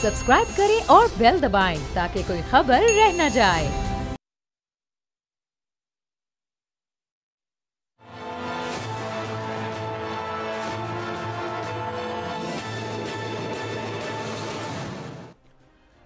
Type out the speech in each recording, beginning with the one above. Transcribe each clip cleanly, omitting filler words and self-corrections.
Subscribe करें और bell दबाएं ताकि कोई खबर रह न जाए।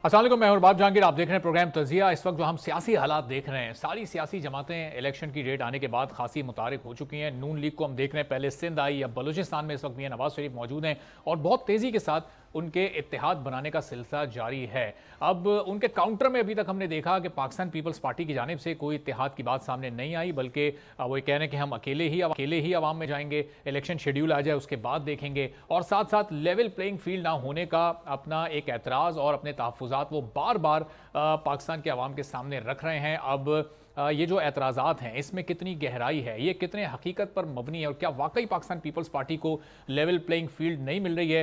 अस्सलाम वालेकुम, मैं बाब जहांगीर। आप देख रहे हैं प्रोग्राम तजिया। इस वक्त जो हम सियासी हालात देख रहे हैं, सारी सियासी जमातें इलेक्शन की डेट आने के बाद खासी मुतारिक हो चुकी हैं। नून लीग को हम देख रहे हैं, पहले सिंध आई, अब बलूचिस्तान में इस वक्त मियां नवाज शरीफ मौजूद हैं और बहुत तेज़ी के साथ उनके इत्तेहाद बनाने का सिलसिला जारी है। अब उनके काउंटर में अभी तक हमने देखा कि पाकिस्तान पीपल्स पार्टी की जानिब से कोई इत्तेहाद की बात सामने नहीं आई, बल्कि वो कह रहे हैं कि हम अकेले ही आवाम में जाएंगे, इलेक्शन शेड्यूल आ जाए उसके बाद देखेंगे। और साथ साथ लेवल प्लेइंग फील्ड ना होने का अपना एक एतराज़ और अपने तहफ़्फ़ुज़ात वो बार बार पाकिस्तान के अवाम के सामने रख रहे हैं। अब ये जो एतराज़ात हैं इसमें कितनी गहराई है, ये कितने हकीकत पर मबनी है और क्या वाकई पाकिस्तान पीपल्स पार्टी को लेवल प्लेइंग फील्ड नहीं मिल रही है,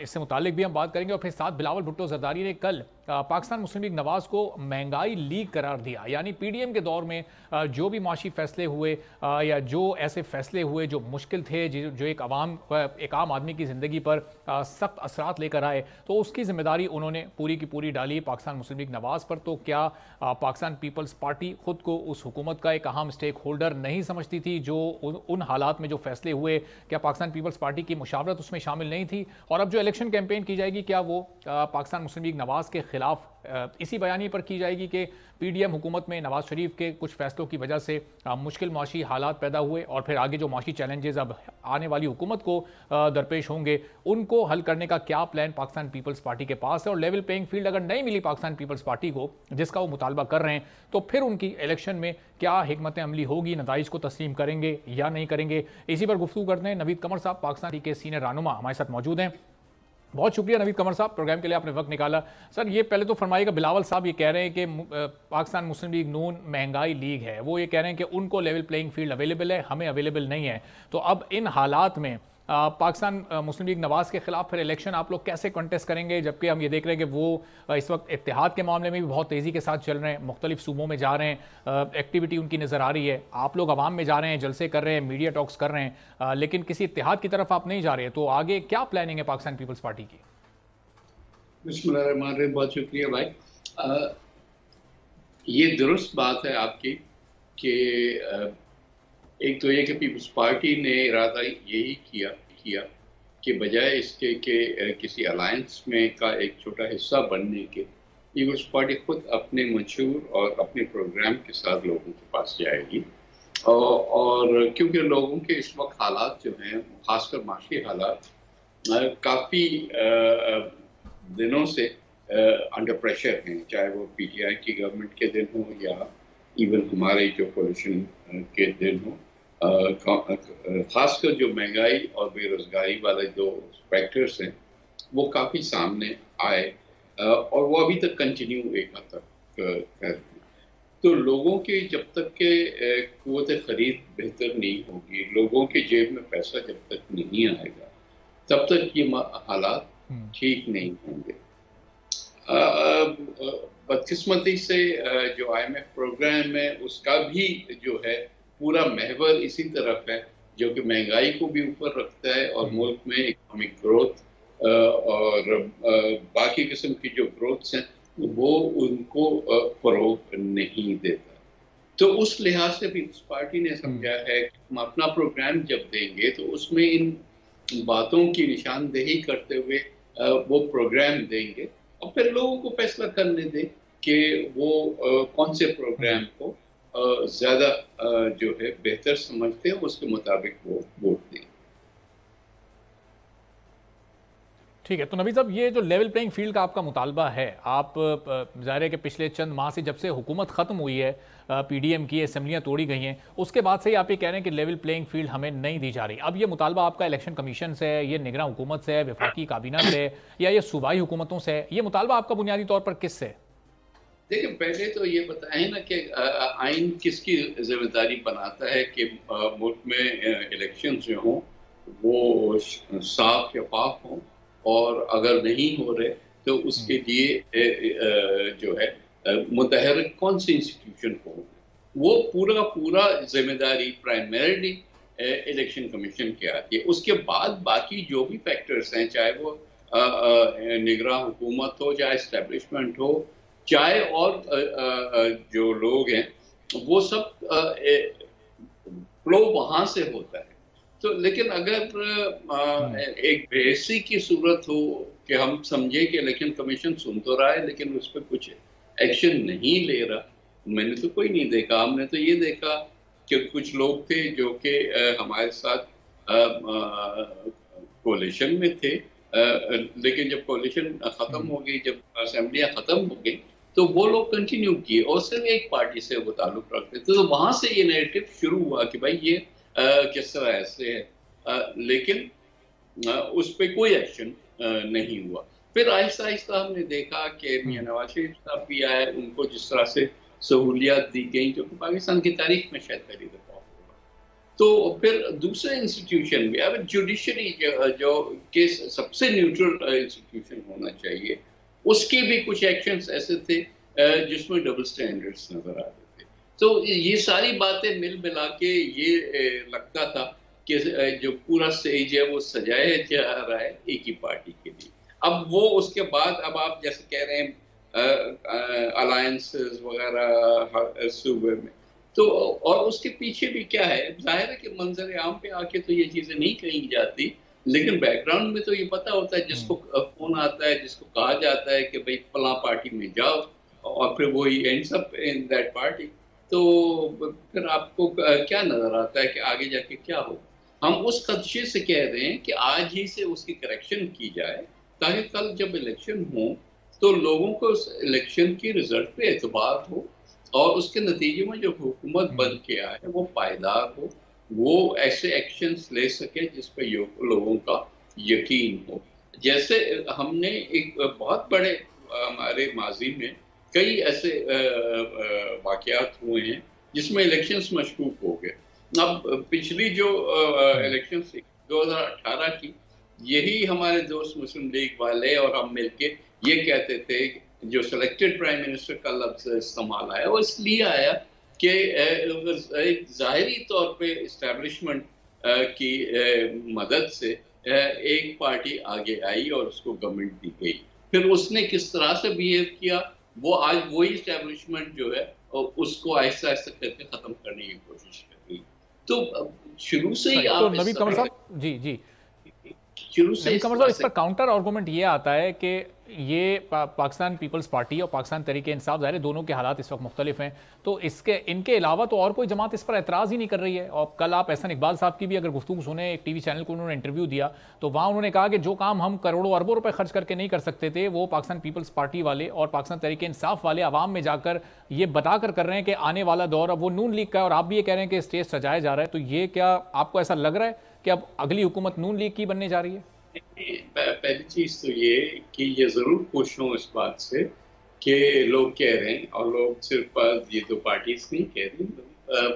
इससे मुतालिक भी हम बात करेंगे। और फिर साथ बिलावल भुट्टो जरदारी ने कल पाकिस्तान मुस्लिम लीग नवाज को महंगाई लीग करार दिया। यानी पीडीएम के दौर में जो भी माशी फैसले हुए या जो ऐसे फैसले हुए जो मुश्किल थे, जो एक आम आदमी की ज़िंदगी पर सख्त असरात लेकर आए, तो उसकी जिम्मेदारी उन्होंने पूरी की पूरी डाली पाकिस्तान मुस्लिम लीग नवाज पर। तो क्या पाकिस्तान पीपल्स पार्टी खुद को उस हुकूमत का एक अहम स्टेक होल्डर नहीं समझती थी? जो उन हालात में जो फैसले हुए, क्या पाकिस्तान पीपल्स पार्टी की मुशावरत उसमें शामिल नहीं थी? और अब जो इलेक्शन कैंपेन की जाएगी, क्या वो पाकिस्तान मुस्लिम लीग नवाज के खिलाफ इसी बयानी पर की जाएगी कि पीडीएम हुकूमत में नवाज शरीफ के कुछ फैसलों की वजह से मुश्किल माशी हालात पैदा हुए और फिर आगे जो माशी चैलेंजेस अब आने वाली हुकूमत को दरपेश होंगे, उनको हल करने का क्या प्लान पाकिस्तान पीपल्स पार्टी के पास है? और लेवल प्लेइंग फील्ड अगर नहीं मिली पाकिस्तान पीपल्स पार्टी को, जिसका वो मुतालबा कर रहे हैं, तो फिर उनकी इलेक्शन में क्या हिकमत अमली होगी? नताइज को तस्लीम करेंगे या नहीं करेंगे? इसी पर गुफ्तगू करते हैं। नवीद कमर साहब पाकिस्तान के सीनियर रहनुमा हमारे साथ मौजूद हैं। बहुत शुक्रिया नवीद कमर साहब, प्रोग्राम के लिए आपने वक्त निकाला। सर, ये पहले तो फरमाइएगा, बिलावल साहब ये कह रहे हैं कि पाकिस्तान मुस्लिम लीग नून महंगाई लीग है, वो ये कह रहे हैं कि उनको लेवल प्लेइंग फील्ड अवेलेबल है, हमें अवेलेबल नहीं है। तो अब इन हालात में पाकिस्तान मुस्लिम लीग नवाज के खिलाफ फिर इलेक्शन आप लोग कैसे कंटेस्ट करेंगे? जबकि हम ये देख रहे हैं कि वो इस वक्त इत्तेहाद के मामले में भी बहुत तेज़ी के साथ चल रहे हैं, मुख्तलिफ सूबों में जा रहे हैं, एक्टिविटी उनकी नज़र आ रही है। आप लोग अवाम में जा रहे हैं, जलसे कर रहे हैं, मीडिया टॉक्स कर रहे हैं, लेकिन किसी इत्तेहाद की तरफ आप नहीं जा रहे। तो आगे क्या प्लानिंग है पाकिस्तान पीपल्स पार्टी की? बिस्मिल्लाहिर्रहमानिर्रहीम। बहुत शुक्रिया भाई। ये दुरुस्त बात है आपकी कि एक तो ये कि पीपल्स पार्टी ने इरादा यही किया कि बजाय इसके कि किसी अलायंस में का एक छोटा हिस्सा बनने के, पीपल्स पार्टी खुद अपने मंशूर और अपने प्रोग्राम के साथ लोगों के पास जाएगी। और क्योंकि लोगों के इस वक्त हालात जो हैं, खासकर माशी हालात, काफ़ी दिनों से अंडर प्रेशर हैं, चाहे वो पीटीआई की गवर्नमेंट के दिन हो या इवन हमारे जो कोलिशन के दिन हो। खासकर जो महंगाई और बेरोजगारी वाले दो फैक्टर्स हैं वो काफ़ी सामने आए और वो अभी तक कंटिन्यू एक हद तक कर रहे हैं। तो लोगों के जब तक के क़ुव्वत ख़रीद बेहतर नहीं होगी, लोगों के जेब में पैसा जब तक नहीं आएगा, तब तक ये हालात ठीक नहीं होंगे। बदकिस्मती से जो IMF प्रोग्राम है उसका भी जो है पूरा महवर इसी तरफ है, जो कि महंगाई को भी ऊपर रखता है और मुल्क में इकोनॉमिक ग्रोथ और बाकी किस्म की जो ग्रोथ्स हैं वो उनको फरोग नहीं देता। तो उस लिहाज से पीपल्स पार्टी ने समझा है कि हम अपना प्रोग्राम जब देंगे तो उसमें इन बातों की निशानदेही करते हुए वो प्रोग्राम देंगे और फिर लोगों को फैसला करने दें कि वो कौन से प्रोग्राम को ज़्यादा जो है बेहतर समझते हैं, उसके मुताबिक वो वोट दें। ठीक है। तो नबी साहब, ये जो लेवल प्लेइंग फील्ड का आपका मुतालबा है, आप ज़ाहिर है कि पिछले चंद माह से जब से हुकूमत ख़त्म हुई है, पीडीएम की असम्बलियाँ तोड़ी गई हैं, उसके बाद से ही आप ये कह रहे हैं कि लेवल प्लेइंग फील्ड हमें नहीं दी जा रही। अब ये मुतालबा आपका इलेक्शन कमीशन से है, ये निगरान हुकूमत से है, वफाकी काबीना से है, या ये सूबाई हुकूमतों से है? ये मुतालबा आपका बुनियादी तौर पर किस से? देखिए, पहले तो ये बताएं ना कि आइन किसकी जिम्मेदारी बनाता है कि मुल्क में इलेक्शन जो हों वो साफ शफाफ हों, और अगर नहीं हो रहे तो उसके लिए जो है मुतहर्रिक कौन सी इंस्टीट्यूशन हो, वो पूरा जिम्मेदारी प्राइमरीली इलेक्शन कमीशन की आती है। उसके बाद बाकी जो भी फैक्टर्स हैं, चाहे वो निगरान हुकूमत हो, चाहे एस्टेब्लिशमेंट हो, चाहे और जो लोग हैं, वो सब फ्लो वहां से होता है। तो लेकिन अगर एक बेसिक की सूरत हो कि हम समझे कि इलेक्शन कमीशन सुन तो रहा है लेकिन उस पर कुछ एक्शन नहीं ले रहा, मैंने तो कोई नहीं देखा। हमने तो ये देखा कि कुछ लोग थे जो कि हमारे साथ कोalition में थे, लेकिन जब कोalition खत्म हो गई, जब असेंबलियां खत्म हो गई, तो वो लोग कंटिन्यू किए और सिर्फ एक पार्टी से वो ताल्लुक रखते थे। तो वहां से ये नैरेटिव शुरू हुआ कि भाई ये किस तरह ऐसे है, लेकिन उस पर कोई एक्शन नहीं हुआ। फिर आहिस्ता आहिस्ता हमने देखा कि मियां नवाज शरीफ साहब भी आए, उनको जिस तरह से सहूलियात दी गई जो कि पाकिस्तान की तारीख में शायद पहली दफा होगा। तो फिर दूसरे इंस्टीट्यूशन भी, अब जुडिशरी जो कि सबसे न्यूट्रल इंस्टीट्यूशन होना चाहिए, उसके भी कुछ एक्शंस ऐसे थे जिसमें डबल स्टैंडर्ड्स नजर आ रहे थे। तो ये सारी बातें मिल मिला के ये लगता था कि जो पूरा स्टेज है वो सजाया जा रहा है एक ही पार्टी के लिए। अब वो उसके बाद अब आप जैसे कह रहे हैं अलायंसेस वगैरह सूबे में, तो और उसके पीछे भी क्या है, जाहिर है कि मंजर आम पे आके तो ये चीजें नहीं कही जाती, लेकिन बैकग्राउंड में तो ये पता होता है, जिसको फोन आता है, जिसको कहा जाता है कि भाई फला पार्टी में जाओ, और फिर वो ही ends up in that party. तो फिर आपको क्या नजर आता है कि आगे जाके क्या होगा। हम उस खदशे से कह रहे हैं कि आज ही से उसकी करेक्शन की जाए, ताकि कल जब इलेक्शन हो तो लोगों को उस इलेक्शन की रिजल्ट पे एतबार हो, और उसके नतीजे में जो हुकूमत बन के आए वो पायदार हो, वो ऐसे एक्शंस ले सके जिस पर लोगों का यकीन हो। जैसे हमने एक बहुत बड़े हमारे माजी में कई ऐसे वाकयात हुए हैं जिसमें इलेक्शंस मशकूक हो गए। अब पिछली जो इलेक्शंस 2018 की, यही हमारे दोस्त मुस्लिम लीग वाले और हम मिलके ये कहते थे, जो सिलेक्टेड प्राइम मिनिस्टर का लफ्ज इस्तेमाल आया वो इसलिए आया कि एक ज़ाहिरी तौर पे इस्टेब्लिशमेंट की मदद से एक पार्टी आगे आई और उसको गवर्नमेंट दी गई। फिर उसने किस तरह से बिहेव किया, वो आज वही इस्टेब्लिशमेंट जो है उसको आहिस्ता आहिस्ता करके खत्म करने की कोशिश कर रही। तो शुरू से ही तो नबी कमर साहब जी शुरू से नबी कमर साहब, इस पर काउंटर आर्गूमेंट ये आता है कि ये पाकिस्तान पीपल्स पार्टी और पाकिस्तान तहरीक इंसाफ, ज़ाहिर दोनों के हालात इस वक्त मुख्तलिफ हैं, तो इनके अलावा तो और कोई जमात इस पर एतराज़ ही नहीं कर रही है। और कल आप एहसन इकबाल साहब की भी अगर गुफ्तगू सुने, एक टीवी चैनल को उन्होंने इंटरव्यू दिया, तो वहाँ उन्होंने कहा कि जो काम हम करोड़ों अरबों रुपए खर्च करके नहीं कर सकते थे, वो पाकिस्तान पीपल्स पार्टी वाले और पाकिस्तान तहरीक इंसाफ वाले आवाम में जाकर ये बताकर कर रहे हैं कि आने वाला दौर अब वो नून लीग का है, और आप भी ये कह रहे हैं कि स्टेज सजाया जा रहा है। तो ये क्या आपको ऐसा लग रहा है कि अब अगली हुकूमत नून लीग की बनने जा रही है? पहली चीज तो ये कि ये जरूर खुश हों इस बात से कि लोग कह रहे हैं, और लोग सिर्फ ये दो पार्टीज नहीं कह रही,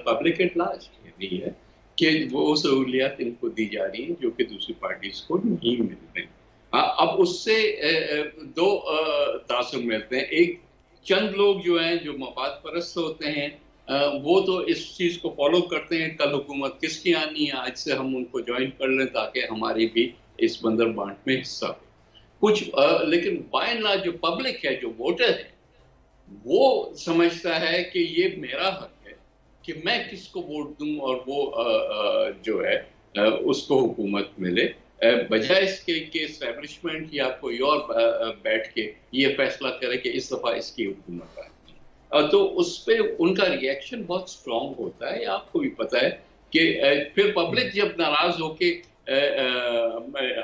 पब्लिक एट लार्ज कह रही है कि वो सहूलियात इनको दी जा रही हैं जो कि दूसरी पार्टीज को नहीं मिल रही। अब उससे दो तासुर मिलते हैं। एक चंद लोग जो हैं, जो मफाद परस्त होते हैं, वो तो इस चीज को फॉलो करते हैं, कल हुकूमत किसकी आनी है, आज से हम उनको ज्वाइन कर लें ताकि हमारी भी इस बंदर बांट में हिस्सा हो। कुछ लेकिन बाय एंड लार्ज जो पब्लिक है, जो वोटर है, वो समझता है कि ये मेरा हक है कि मैं किसको वोट दूं और वो जो है उसको हुकूमत मिले, बजाय इसके कि एस्टेब्लिशमेंट या कोई और बैठ के ये फैसला करे कि इस दफा इसकी हुकूमत आए। तो उस पर उनका रिएक्शन बहुत स्ट्रांग होता है, आपको भी पता है कि फिर पब्लिक जब नाराज होके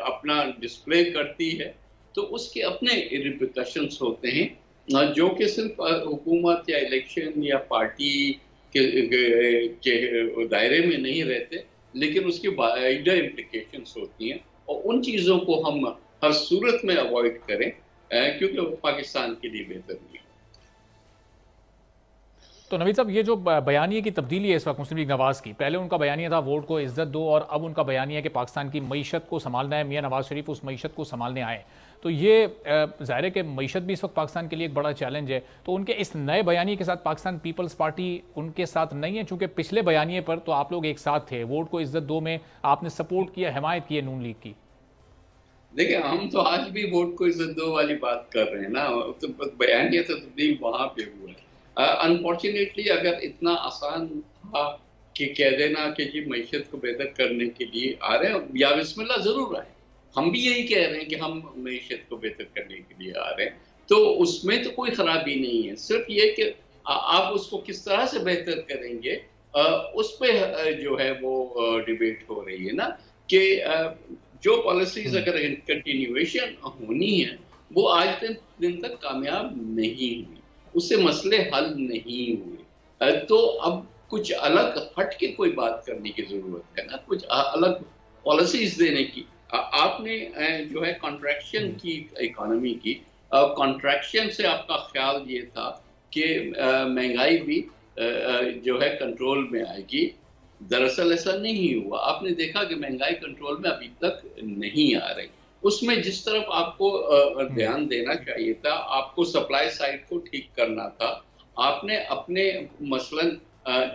अपना डिस्प्ले करती है तो उसके अपने रिपरकशंस होते हैं, जो कि सिर्फ हुकूमत या इलेक्शन या पार्टी के दायरे में नहीं रहते, लेकिन उसकी वाइडर इम्प्लिकेशंस होती हैं, और उन चीज़ों को हम हर सूरत में अवॉइड करें क्योंकि वो पाकिस्तान के लिए बेहतर नहीं। तो नवीद साहब, ये जो बयानिए की तब्दीली है इस वक्त मुस्लिम लीग नवाज़ की, पहले उनका बयानिया था वोट को इज्जत दो, और अब उनका बयानिया है कि पाकिस्तान की मईशत को संभालना है, मियां नवाज शरीफ उस मईशत को संभालने आए। तो ये ज़ाहिर है कि मईशत भी इस वक्त पाकिस्तान के लिए एक बड़ा चैलेंज है। तो उनके इस नए बयानिए के साथ पाकिस्तान पीपल्स पार्टी उनके साथ नहीं है, चूँकि पिछले बयानिए पर तो आप लोग एक साथ थे, वोट को इज्जत दो में आपने सपोर्ट किया, हिमायत की है नून लीग की। देखिए, हम तो आज भी वोट को इज्जत दो वाली बात कर रहे हैं ना, तो बयानियत तब्दील वहां पे हुआ है। अनफॉर्चुनेटली अगर इतना आसान था कि कह देना कि जी मईशत को बेहतर करने के लिए आ रहे हैं, या बिस्मिल्लाह जरूर आए, हम भी यही कह रहे हैं कि हम मईशत को बेहतर करने के लिए आ रहे हैं, तो उसमें तो कोई खराबी नहीं है। सिर्फ ये कि आप उसको किस तरह से बेहतर करेंगे, उस पे जो है वो डिबेट हो रही है ना, कि जो पॉलिसीज अगर कंटिन्यूएशन होनी है वो आज दिन तक कामयाब नहीं हुई, उससे मसले हल नहीं हुए, तो अब कुछ अलग हट के कोई बात करने की जरूरत है ना, कुछ अलग पॉलिसीज देने की। आपने जो है कॉन्ट्रैक्शन की इकोनॉमी की, कॉन्ट्रैक्शन से आपका ख्याल ये था कि महंगाई भी जो है कंट्रोल में आएगी। दरअसल ऐसा नहीं हुआ। आपने देखा कि महंगाई कंट्रोल में अभी तक नहीं आ रही। उसमें जिस तरफ आपको ध्यान देना चाहिए था, आपको सप्लाई साइड को ठीक करना था, आपने अपने मसलन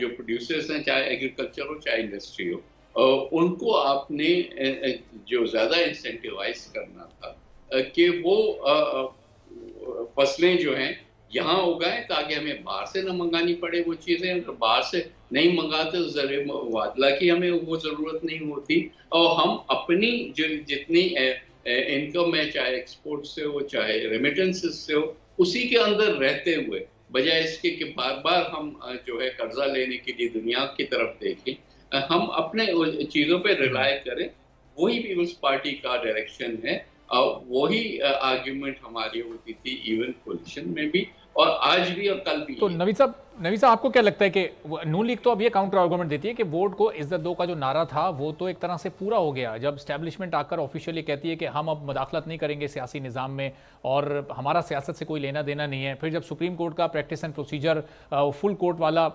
जो प्रोड्यूसर्स हैं, चाहे एग्रीकल्चर हो चाहे इंडस्ट्री हो, उनको आपने जो ज्यादा इंसेंटिवाइज करना था कि वो फसलें जो हैं यहाँ उगाएं, ताकि हमें बाहर से न मंगानी पड़े वो चीजें। अगर बाहर से नहीं मंगाते तो ज़र मुबादला की हमें वो जरूरत नहीं होती, और हम अपनी जो जितनी इनकम है, चाहे एक्सपोर्ट से हो चाहे रेमिटेंसेस से हो, उसी के अंदर रहते हुए, बजाय इसके कि बार बार हम जो है कर्जा लेने के लिए दुनिया की तरफ देखें, हम अपने चीजों पे रिलाय करें। वही पीपल्स पार्टी का डायरेक्शन है, वही आर्ग्यूमेंट हमारी होती थी इवन पोजीशन में भी, और आज भी और कल भी। तो नवीद साहब आपको क्या लगता है कि नून लीग तो अब ये काउंटर आर्गुमेंट देती है कि वोट को इज्जत दो का जो नारा था वो तो एक तरह से पूरा हो गया, जब स्टैब्लिशमेंट आकर ऑफिशियली कहती है कि हम अब मुदाखलत नहीं करेंगे सियासी निज़ाम में और हमारा सियासत से कोई लेना देना नहीं है। फिर जब सुप्रीम कोर्ट का practice and procedure full court वाला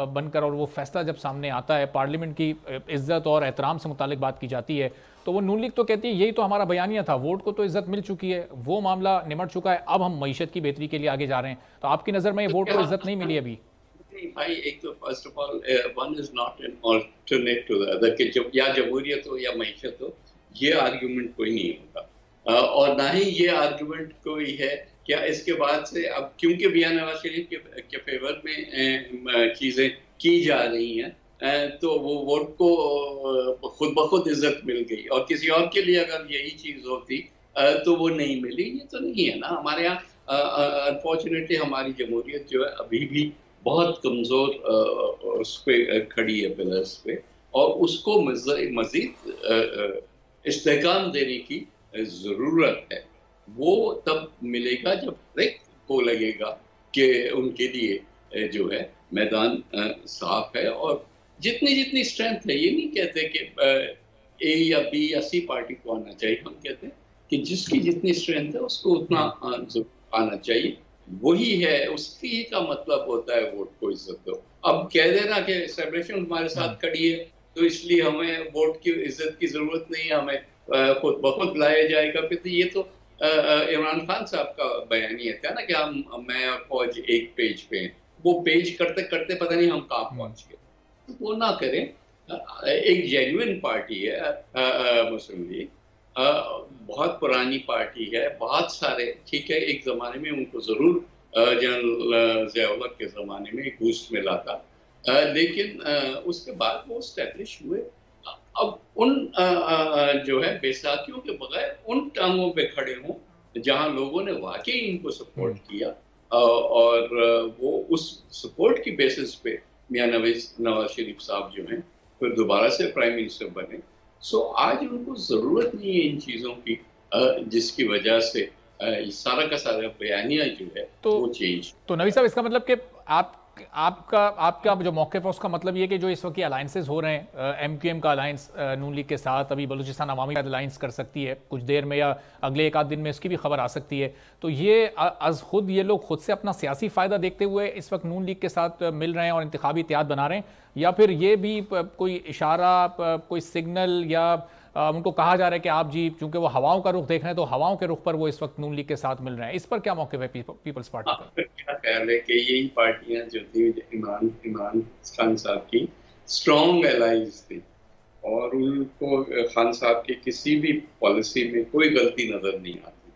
बनकर और वो फैसला जब सामने आता है, पार्लियामेंट की इज्जत और एहतराम से मुतालिक बात की जाती है, तो वो नून लीग तो कहती है यही तो हमारा बयानिया था, वोट को तो इज्जत मिल चुकी है, वो मामला निमट चुका है, अब हम मईशत की बेहतरी के लिए आगे जा रहे हैं। तो आपकी नज़र में ये वोट को इज्जत नहीं मिली अभी? भाई, एक तो first of all one is not an alternate to the other, कि जब या जमहूरियत हो या मईशत हो, ये आर्ग्यूमेंट कोई नहीं होगा, और ना ही ये आर्ग्यूमेंट कोई है क्या इसके बाद से। अब क्योंकि मियां नवाज शरीफ के फेवर में चीजें की जा रही हैं, तो वो वोट को खुद ब खुद इज्जत मिल गई, और किसी और के लिए अगर यही चीज होती तो वो नहीं मिली। ये तो नहीं है ना हमारे यहाँ। अनफॉर्चुनेटली हमारी जमहूरियत जो है अभी भी बहुत कमजोर उस पे खड़ी है, पिलर्स पे, और उसको मजीद इस्तेहकाम देने की जरूरत है। वो तब मिलेगा जब हर एक को लगेगा कि उनके लिए जो है मैदान साफ है, और जितनी जितनी स्ट्रेंथ है, ये नहीं कहते कि ए या बी या सी पार्टी को आना चाहिए, हम कहते हैं कि जिसकी जितनी स्ट्रेंथ है उसको उतना आना चाहिए। वही है, उसकी का मतलब होता है वोट को इज्जत दो। अब कह देना कि एस्टेब्लिशमेंट हमारे साथ खड़ी है तो इसलिए हमें वोट की इज्जत की जरूरत नहीं है, हमें खुद ब खुद लाया जाएगा, फिर तो ये तो इमरान खान साहब का बयानिया था ना कि मैं और फौज एक पेज पे हैं। वो पेज करते करते पता नहीं हम कहाँ पहुंच गए। तो वो ना करें। एक जेन्युइन पार्टी है मुस्लिम लीग, बहुत पुरानी पार्टी है, बहुत सारे, ठीक है, एक जमाने में उनको जरूर जनरल ज़िया-उल हक के जमाने में एक बूस्ट मिला था, लेकिन उसके बाद वो स्टैब्लिश हुए। अब उन जो है बेसाखियों के बगैर उन टांगों पे खड़े हों जहां लोगों ने वाकई इनको सपोर्ट किया, और वो उस सपोर्ट की बेसिस पे मियां नवाज शरीफ साहब जो हैं फिर दोबारा से प्राइम मिनिस्टर बने। सो आज उनको जरूरत नहीं है इन चीजों की, जिसकी वजह से सारा का सारा बयानिया जो है वो चेंज। तो नवी साहब, इसका मतलब कि आपका जो मौक़िफ़ है उसका मतलब ये कि जो इस वक्त अलायंसेस हो रहे हैं, एमक्यूएम का अलायंस नून लीग के साथ, अभी बलूचिस्तान अवामी का अलायंस कर सकती है कुछ देर में या अगले एक आध दिन में, इसकी भी खबर आ सकती है, तो ये अज खुद ये लोग खुद से अपना सियासी फ़ायदा देखते हुए इस वक्त नून लीग के साथ मिल रहे हैं और इंतखाबी इत्तेहाद बना रहे हैं, या फिर ये भी कोई इशारा, कोई सिग्नल, या उनको कहा जा रहा है कि आप जी चूंकि वो हवाओं का रुख देख रहे हैं तो हवाओं के रुख पर वो इस वक्त नून लीग के साथ मिल रहे हैं? इस पर क्या मौक़िफ़ है पीपल्स पार्टी का? क्या ख्याल है कि यही पार्टियां जो थी इमरान खान साहब की स्ट्रॉन्ग एलाइज थी, और उनको खान साहब की किसी भी पॉलिसी में कोई गलती नजर नहीं आती थी।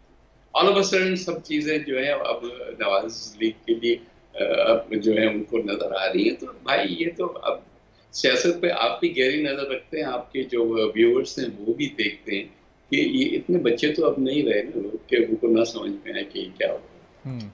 ऑल ऑफ अ सडन सब चीजें जो है अब नवाज लीग के लिए अब जो है उनको नजर आ रही है। तो भाई ये तो अब सियासत पे आप भी गहरी नजर रखते हैं, आपके जो व्यूअर्स हैं वो भी देखते हैं कि ये इतने बच्चे तो अब नहीं रहे ना लोग के उनको ना समझ में आए कि क्या हो रहा है।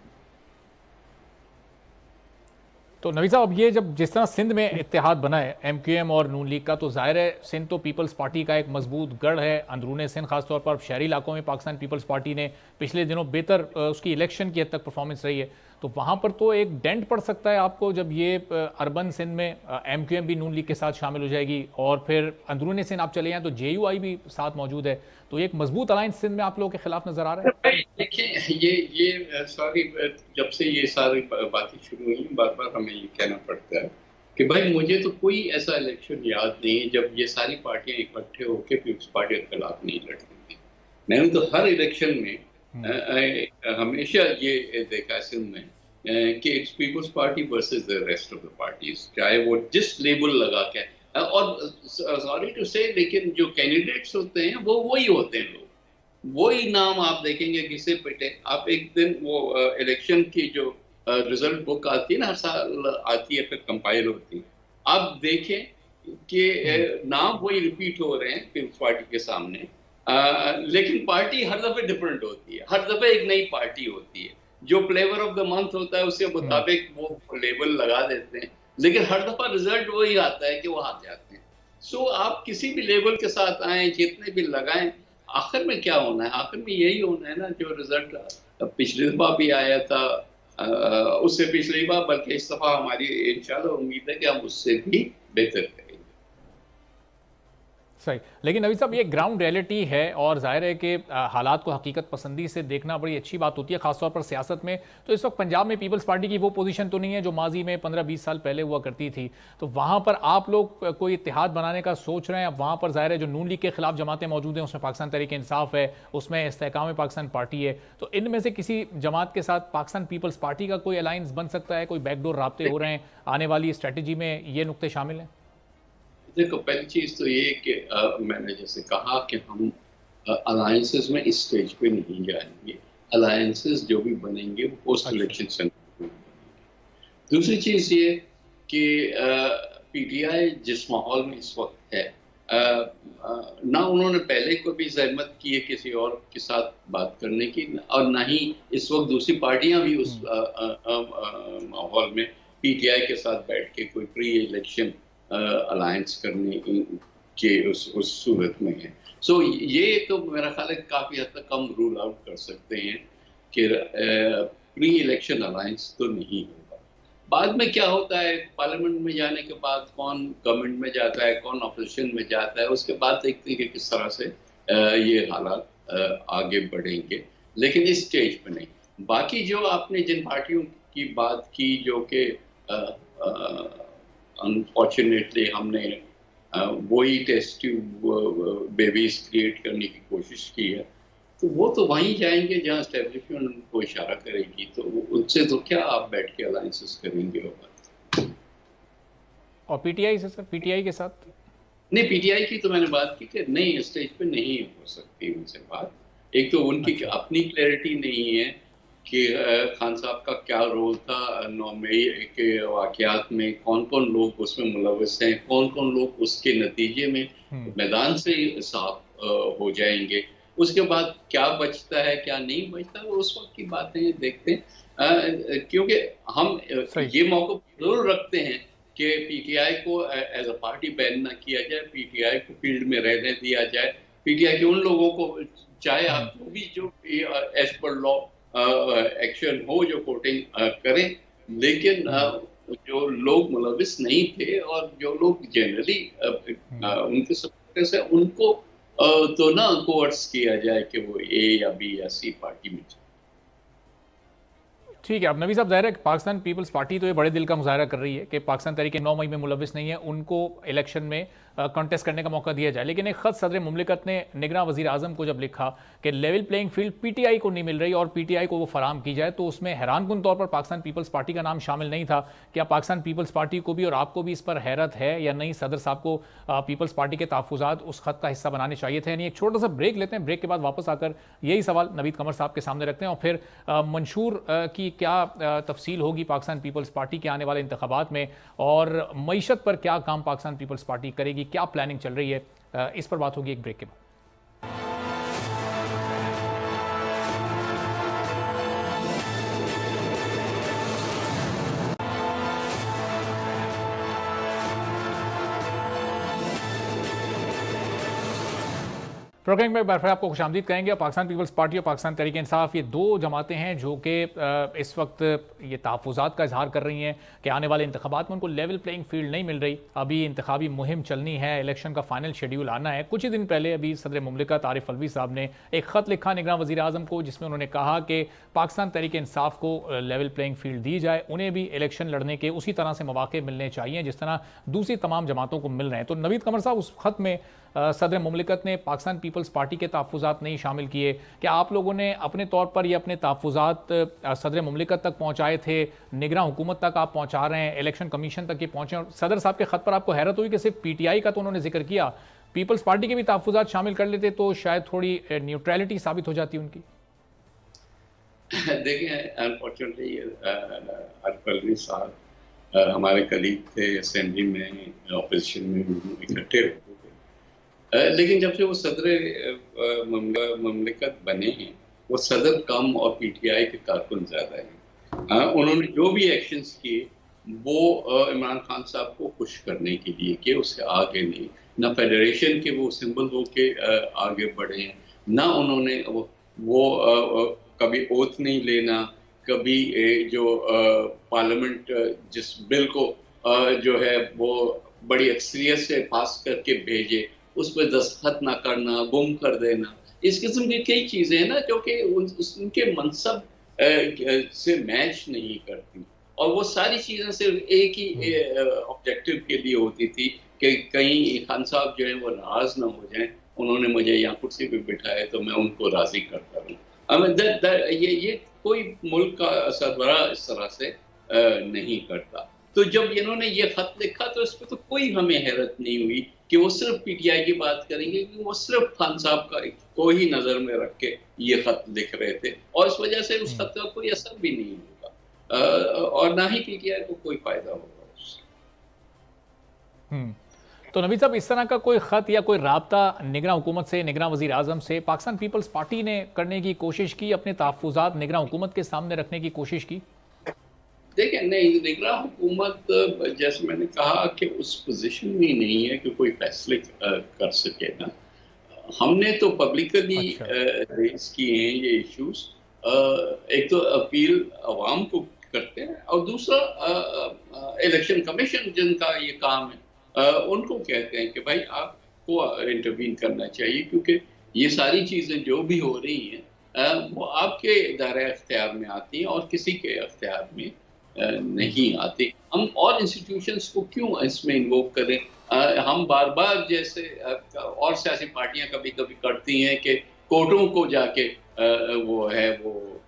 तो नवी साहब, अब ये जब जिस तरह सिंध में इत्तेहाद बना है एमक्यूएम और नून लीग का, तो जाहिर है सिंध तो पीपल्स पार्टी का एक मजबूत गढ़ है अंदरूनी सिंध, खासतौर पर शहरी इलाकों में पाकिस्तान पीपल्स पार्टी ने पिछले दिनों बेहतर उसकी इलेक्शन की हद तक परफॉर्मेंस रही है। तो वहाँ पर तो एक डेंट पड़ सकता है आपको जब ये अर्बन सिंध में एमक्यूएम भी नून लीग के साथ शामिल हो जाएगी, और फिर अंदरूनी सिंध आप चले जाएँ तो जेयूआई भी साथ मौजूद है। तो एक मजबूत अलायंस सिंध में आप लोगों के खिलाफ नजर आ रहा है। देखिए ये सॉरी, जब से ये सारी बातें शुरू हुई बार बार हमें ये कहना पड़ता है कि भाई मुझे तो कोई ऐसा इलेक्शन याद नहीं है जब ये सारी पार्टियां इकट्ठे होकर पीपल्स पार्टी के खिलाफ नहीं लड़ती थी। मैंने तो हर इलेक्शन में हमेशा ये देखा है सिंध में कि it's People's Party versus the rest of the parties, चाहे वो जिस लेबल लगा के, और सॉरी टू से लेकिन जो कैंडिडेट्स होते हैं वो वही होते हैं, लोग वही नाम आप देखेंगे किसे पिटे। आप एक दिन वो इलेक्शन की जो रिजल्ट बुक आती है ना, हर साल आती है, फिर कंपाइल होती है, आप देखें कि नाम वही रिपीट हो रहे हैं पीपल्स पार्टी के सामने, लेकिन पार्टी हर दफे डिफरेंट होती है, हर दफे एक नई पार्टी होती है, जो फ्लेवर ऑफ द मंथ होता है उसके मुताबिक वो लेबल लगा देते हैं, लेकिन हर दफा रिजल्ट वही आता है कि वो हार जाते हैं। सो आप किसी भी लेबल के साथ आए, जितने भी लगाएं, आखिर में क्या होना है? आखिर में यही होना है ना जो रिजल्ट पिछली दफा भी आया था, उससे पिछली बार, बल्कि इस दफा हमारी इंशाल्लाह उम्मीद है कि हम उससे भी बेहतर करेंगे। सही, लेकिन नवी साहब ये ग्राउंड रियलिटी है और जाहिर है कि हालात को हकीकत पसंदी से देखना बड़ी अच्छी बात होती है, खासतौर पर सियासत में। तो इस वक्त पंजाब में पीपल्स पार्टी की वो पोजीशन तो नहीं है जो माजी में 15-20 साल पहले हुआ करती थी। तो वहाँ पर आप लोग कोई इत्तेहाद बनाने का सोच रहे हैं? अब वहाँ पर जाहिर है जो नून लीग के खिलाफ जमातें मौजूद हैं, उसमें पाकिस्तान तहरीक इंसाफ है, उसमें इस्तेहकाम पाकिस्तान पार्टी है, तो इनमें से किसी जमात के साथ पाकिस्तान पीपल्स पार्टी का कोई अलायंस बन सकता है? कोई बैकडोर राब्ते हो रहे हैं? आने वाली स्ट्रेटेजी में ये नुक्ते शामिल हैं? देखो, पहली चीज तो ये कि मैंने जैसे कहा कि हम अलायंसेस में इस स्टेज पे नहीं जाएंगे, अलायंसेस जो भी बनेंगे वो पोस्ट इलेक्शन से बनेंगे। दूसरी चीज ये कि पीटीआई जिस माहौल में इस वक्त है, ना उन्होंने पहले को भी जहमत की है किसी और के साथ बात करने की, और ना ही इस वक्त दूसरी पार्टियां भी उस माहौल में पीटीआई के साथ बैठ के कोई प्री इलेक्शन अलायंस करने के उस सूरत में है। सो ये तो मेरा ख्याल है काफी हद तक कम रूल आउट कर सकते हैं कि प्री इलेक्शन अलायंस तो नहीं होगा। बाद में क्या होता है, पार्लियामेंट में जाने के बाद कौन गवर्नमेंट में जाता है, कौन ऑपोजिशन में जाता है, उसके बाद देखते हैं कि किस तरह से ये हालात आगे बढ़ेंगे, लेकिन इस स्टेज पे नहीं। बाकी जो आपने जिन पार्टियों की बात की जो कि अनफॉर्चुनेटली हमने वही टेस्ट ट्यूब बेबीज क्रिएट करने की कोशिश की है, तो वो तो वहीं जाएंगे जहां एस्टेब्लिशमेंट उनको इशारा करेगी, तो उनसे तो क्या आप बैठ के अलायंसेस करेंगे होगा। और पीटीआई से सर, पीटीआई के साथ नहीं, पीटीआई की तो मैंने बात की कि नहीं, स्टेज पे नहीं हो सकती उनसे बात। एक तो उनकी अपनी क्लैरिटी नहीं है कि खान साहब का क्या रोल था 9 मई के वाकयात में, कौन कौन लोग उसमें मुलव्वस हैं, कौन कौन लोग उसके नतीजे में मैदान से साफ हो जाएंगे। उसके बाद क्या बचता है क्या नहीं बचता, वो उस वक्त की बातें देखते हैं, क्योंकि हम ये मौका जरूर रखते हैं कि पीटीआई को एज अ पार्टी बैन ना किया जाए, पीटीआई को फील्ड में रहने दिया जाए, पीटीआई के उन लोगों को चाहे आप भी जो एज पर लॉ एक्शन हो जो कोटिंग करें, लेकिन जो लोग मुलविस नहीं थे और जो लोग जनरली उनके सपोर्टर्स से उनको तो ना कोर्स किया जाए कि वो ए या बी या सी पार्टी में। ठीक है। अब नबी साहब, ज़ाहिर है कि पाकिस्तान पीपल्स पार्टी तो ये बड़े दिल का मुजाहरा कर रही है कि पाकिस्तान तहरीक 9 मई में मुलविस नहीं है, उनको इलेक्शन में कंटेस्ट करने का मौका दिया जाए। लेकिन एक ख़त सदर मुमलिकत ने निगरान वज़ीर आज़म को जब लिखा कि लेवल प्लेइंग फील्ड पीटीआई को नहीं मिल रही और पीटीआई को वो फराम की जाए, तो उसमें हैरानकुन तौर पर पाकिस्तान पीपल्स पार्टी का नाम शामिल नहीं था। क्या पाकिस्तान पीपल्स पार्टी को भी और आपको भी इस पर हैरत है या नहीं? सदर साहब को पीपल्स पार्टी के तहफ़्फ़ुज़ात उस खत का हिस्सा बनाने चाहिए थे? यानी एक छोटा सा ब्रेक लेते हैं, ब्रेक के बाद वापस आकर यही सवाल नवीद कमर साहब के सामने रखते हैं और फिर मंशूर की क्या तफसील होगी पाकिस्तान पीपल्स पार्टी के आने वाले इंतखाबात में, और मईशत पर क्या काम पाकिस्तान पीपल्स पार्टी करेगी, क्या प्लानिंग चल रही है, इस पर बात होगी एक ब्रेक के बाद। प्रोग्राम में फिर आपको खुशामदीद कहेंगे। पाकिस्तान पीपल्स पार्टी और पाकिस्तान तहरीक इंसाफ, ये दो जमातें हैं जो कि इस वक्त ये तहफ़्फ़ुज़ात का इजहार कर रही हैं कि आने वाले इंतखाबात में उनको लेवल प्लेइंग फील्ड नहीं मिल रही। अभी इंतखाबी मुहिम चलनी है, इलेक्शन का फाइनल शेड्यूल आना है। कुछ ही दिन पहले अभी सदर मुमलिकत आरिफ अलवी साहब ने एक ख़त लिखा निगरान वज़ीर आज़म को, जिसमें उन्होंने कहा कि पाकिस्तान तहरीक इंसाफ को लेवल प्लेइंग फील्ड दी जाए, उन्हें भी इलेक्शन लड़ने के उसी तरह से मौक़े मिलने चाहिए जिस तरह दूसरी तमाम जमातों को मिल रहे हैं। तो नवीद कमर साहब, उस खत में सदर मुमलिकत ने पाकिस्तान पीपल्स पार्टी के तहफ़्फ़ुज़ात नहीं शामिल किए। क्या आप लोगों ने अपने तौर पर ये अपने तहफ़्फ़ुज़ात सदर मुमलिकत तक पहुँचाए थे? निगरान हुकूमत तक आप पहुँचा रहे हैं, इलेक्शन कमीशन तक ये पहुँचे, और सदर साहब के ख़त पर आपको हैरत हुई कि सिर्फ पीटीआई का तो उन्होंने जिक्र किया, पीपल्स पार्टी के भी तहफ़्फ़ुज़ात शामिल कर लेते तो शायद थोड़ी न्यूट्रलिटी साबित हो जाती उनकी। देखिए, अनफॉर्चुनेटली आरिफ अलवी साहब हमारे कलीग थे, असेंबली में अपोजिशन में इकट्ठे होते थे, लेकिन जब से वो सदर मुमलिकत बने हैं, वो सदर कम और पीटीआई के कारकुन ज़्यादा हैं। उन्होंने जो भी एक्शंस किए वो इमरान खान साहब को खुश करने के लिए किए, उससे आगे नहीं। ना फेडरेशन के वो सिंबल हो के आगे बढ़े हैं, ना उन्होंने वो कभी ओथ नहीं लेना, कभी जो पार्लियामेंट जिस बिल को जो है वो बड़ी अक्सरियत से पास करके भेजे, उस पर दस्तखत ना करना, गुम कर देना, इस किस्म की कई चीजें हैं ना जो कि उनके मनसब से मैच नहीं करती। और वो सारी चीजें सिर्फ एक ही ऑब्जेक्टिव के लिए होती थी कि कहीं खान साहब जो है वो नाराज ना हो जाएं, उन्होंने मुझे यहाँ कुर्सी पे बिठाया तो मैं उनको राजी करता रहूं। ये कोई मुल्क का सरबरा इस तरह से नहीं करता। तो जब इन्होंने ये खत लिखा तो इस पर तो कोई हमें हैरत नहीं हुई कि वो सिर्फ पीटीआई की बात करेंगे, कि वो सिर्फ खान साहब को ही नजर में रख के ये खत लिख रहे थे, और इस वजह से उस खत का कोई असर भी नहीं होगा और ना ही पीटीआई को कोई फायदा होगा उससे। तो नबी साहब, इस तरह का कोई ख़त या कोई राब्ता निगरान हुकूमत से, निगरान वज़ीर आज़म से पाकिस्तान पीपल्स पार्टी ने करने की कोशिश की, अपने तहफ़्फ़ुज़ात निगरान हुकूमत के सामने रखने की कोशिश की? देखिए, नहीं, निगरान हुकूमत जैसे मैंने कहा कि उस पोजीशन में नहीं है कि कोई फैसले कर सके ना। हमने तो पब्लिकली रेज किए हैं ये इश्यूज। एक तो अपील अवाम को करते हैं और दूसरा इलेक्शन कमीशन जिनका ये काम है उनको कहते हैं कि भाई आपको इंटरवीन करना चाहिए, क्योंकि ये सारी चीज़ें जो भी हो रही हैं वो आपके दायरे अख्तियार में आती हैं और किसी के अख्तियार में नहीं आती। हम और इंस्टीट्यूशंस को क्यों इसमें इन्वोक करें? हम बार बार जैसे और सियासी पार्टियां कभी कभी करती हैं कि कोर्टों को जाके वो